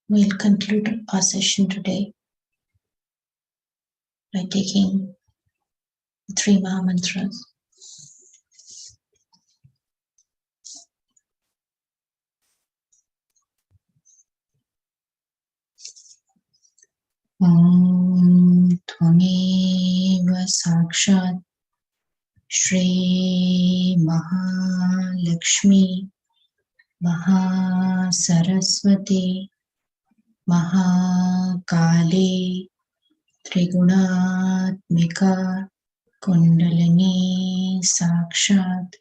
We'll conclude our session today by taking the 3 Maha Mantras. Om Tvameva Sakshat Shri Mahalakshmi Mahasaraswati Mahakali Trigunatmika Kundalini Sakshat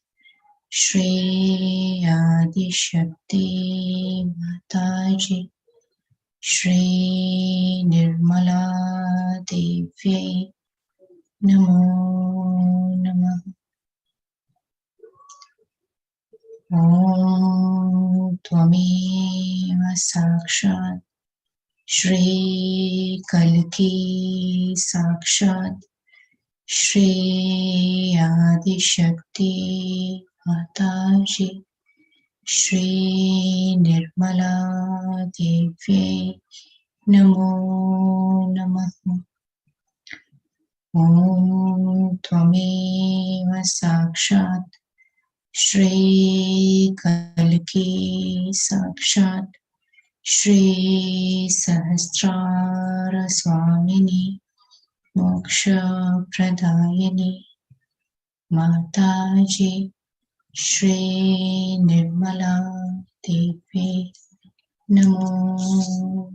Shri Adi Shakti Mataji Shri Nirmala Devi Namo Namah. Om Tvameva Sakshat Shri Kalki Sakshat Shri Adi Shakti Mataji Shri Nirmala Devi Namo Namah. Om Tvameva Sakshat Shri Kalki Sakshat Shri Sahasrara Swamini Moksha Pradayani Mataji Shri Nirmala Devi Namo.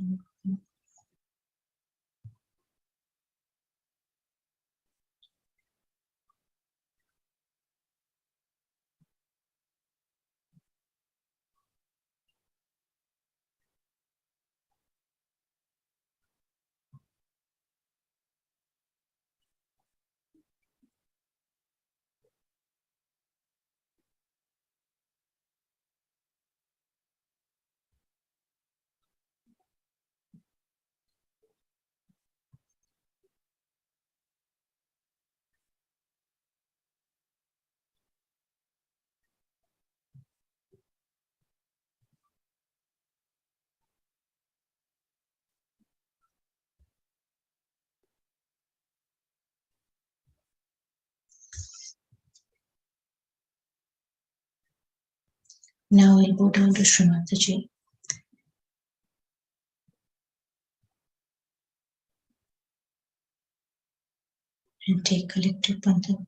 Now we'll go down to Srimataji and take collective Pantha.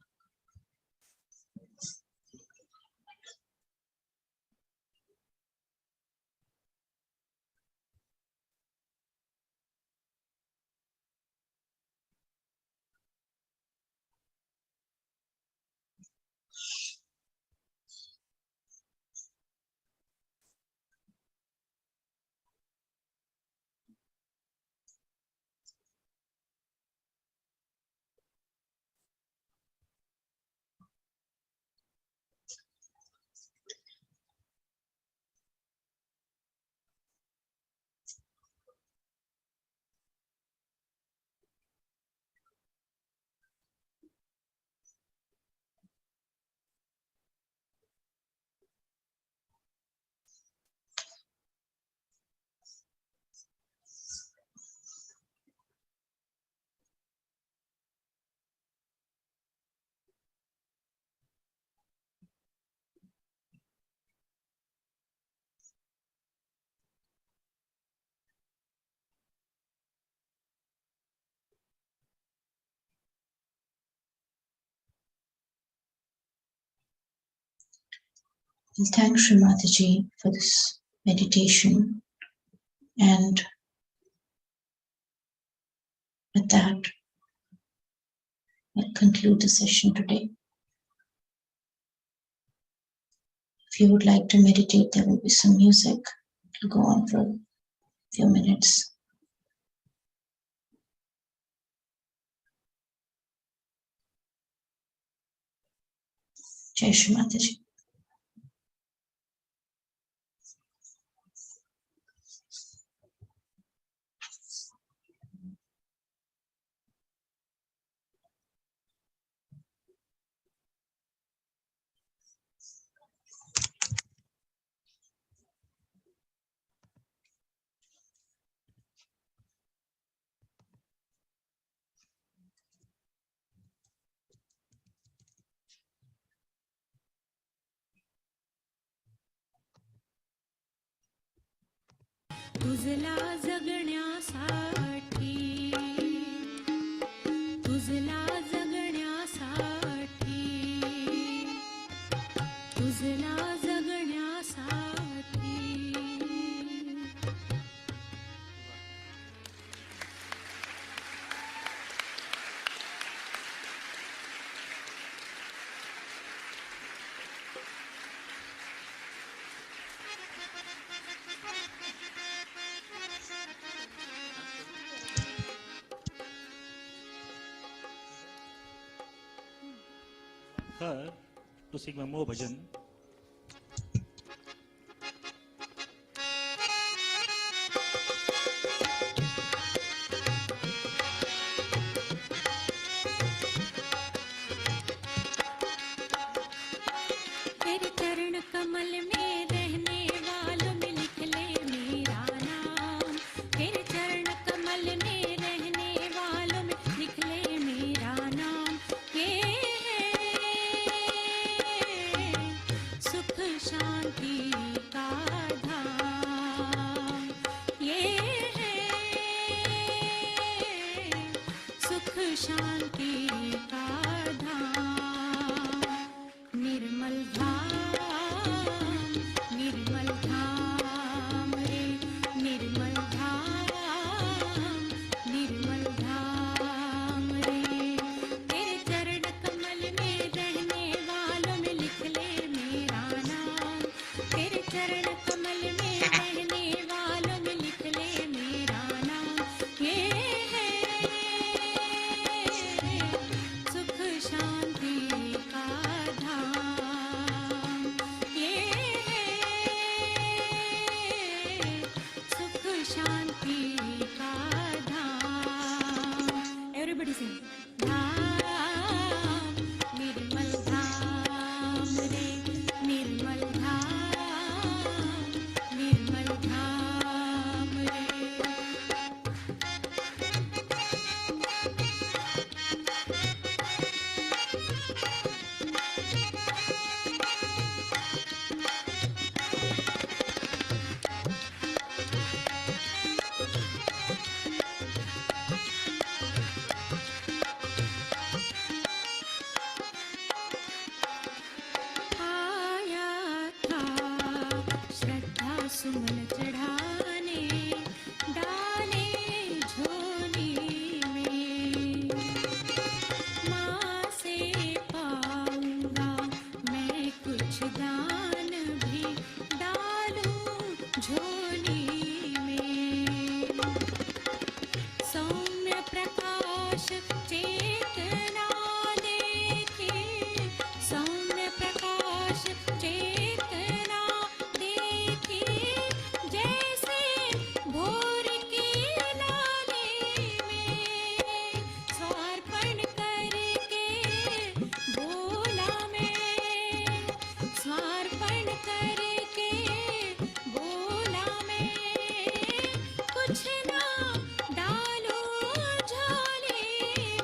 We thank Srimataji for this meditation, and with that, we'll conclude the session today. If you would like to meditate, there will be some music. It'll go on for a few minutes. Jai Shri Mataji. तुझला जगण्यासाठी तुझला जगण्यासाठी तुझला जगण्यासाठी Her to sing one more bhajan. तेरे चरण कमल में रहने वालों में लिख ले मेरा नाम तेरे चरण झोली में सौम्य प्रकाश चेतना देखे सौम्य प्रकाश चेतना देखे जैसे भोर की लाली में स्वार्पण करके भोला में स्वार्पण करके भोला में कुछ ना डालो झोली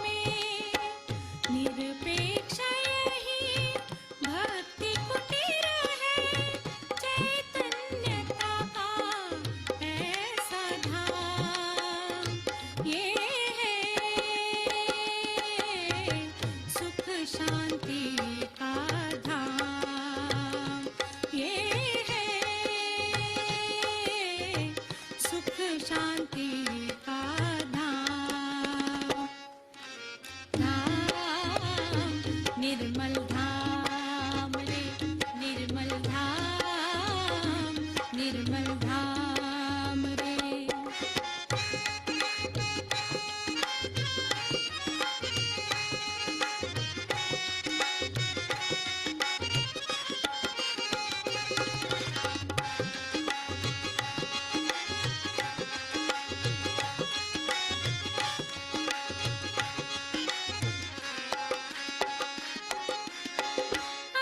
में निरपेक्ष यही भक्ति कुटीर है चैतन्यता का ऐसा धाम ये है सुख शांति का धाम ये है सुख शांति का धाम धाम निर्मल धाम रे निर्मल धाम रे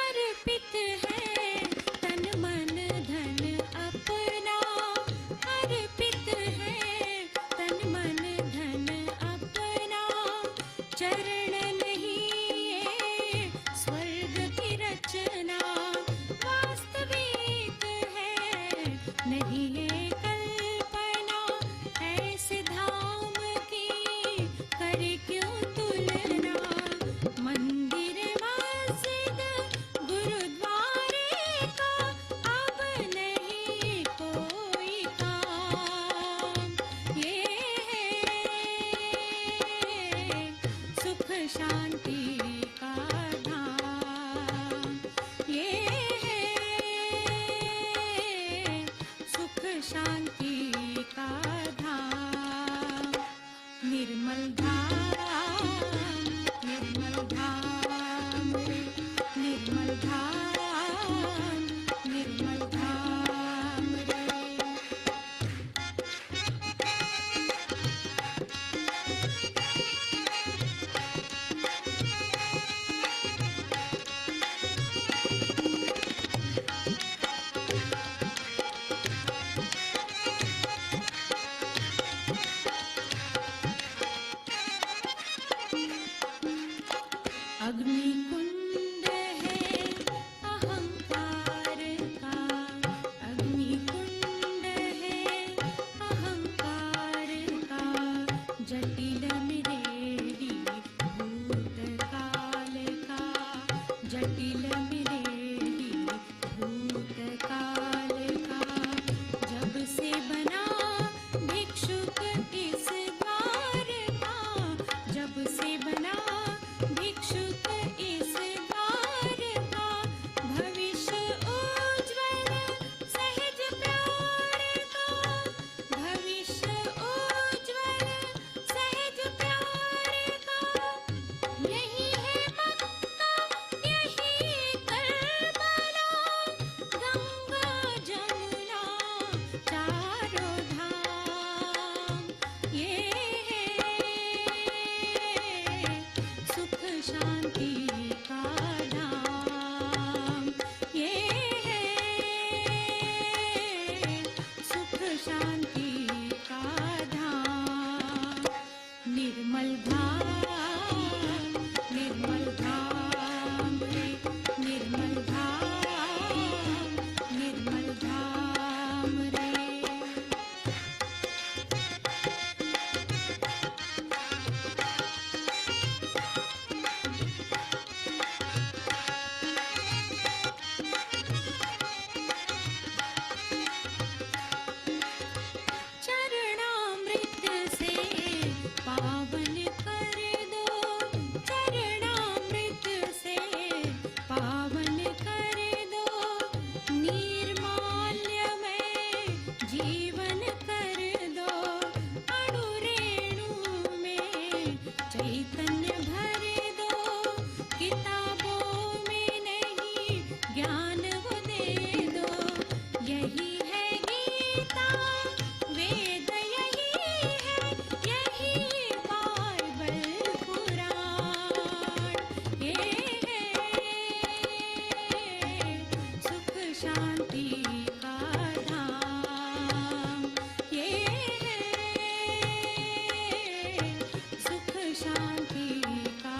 अर्पित है तन मन धन अपना अर्पित है तन मन धन अपना चरण नहीं ये स्वर्ग की रचना वास्तविक है नहीं ये कल्पना ऐसे धाम की करे क्यों तुलना मंदिर मस्जिद गुरुद्वारे का अब नहीं कोई काम ये है सुख शांति का धाम ये है सुख शांति का धाम निर्मल धाम रे निर्मल धाम रे अग्निकुंड है अहंकार का अग्निकुंड है अहंकार का जटिल मिरेडी भूतकाल का जटिल मिरेडी भूतकाल का जब से बना भिक्षुक इस द्वार का जब से बना भिक्षुक इस द्वार का भविष्य उज्ज्वल सहज प्यार का भविष्य उज्ज्वल सहज प्यार का यही है मक्का यही करबला शांति का धाम ये है सुख शांति का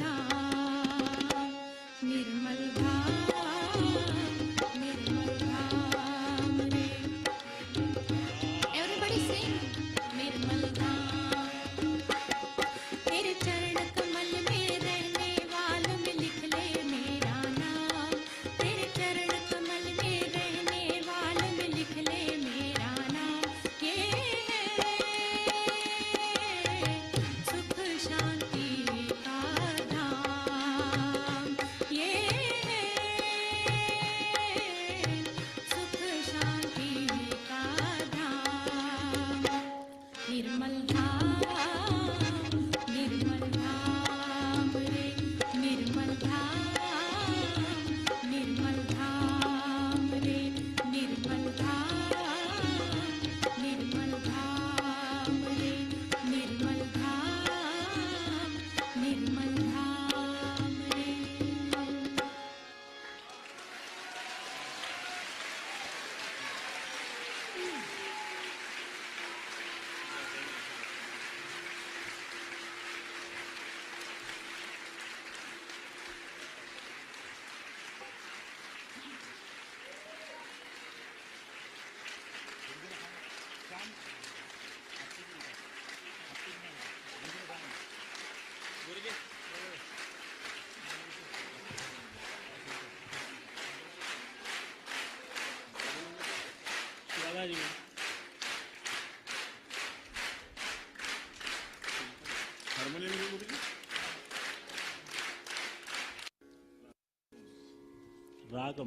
धाम निर्मल धाम रे एवरीबॉडी सिंग निर्मल धाम तेरे चरण कमल में रहने वालों में लिख ले मेरा नाम तेरे चरण कमल में रहने वालों में लिख ले मेरा नाम ये है सुख शांति का धाम ये है सुख शांति का धाम निर्मल धाम रे निर्मल धाम रे निर्मल धाम रे निर्मल धाम रे दादाजी राग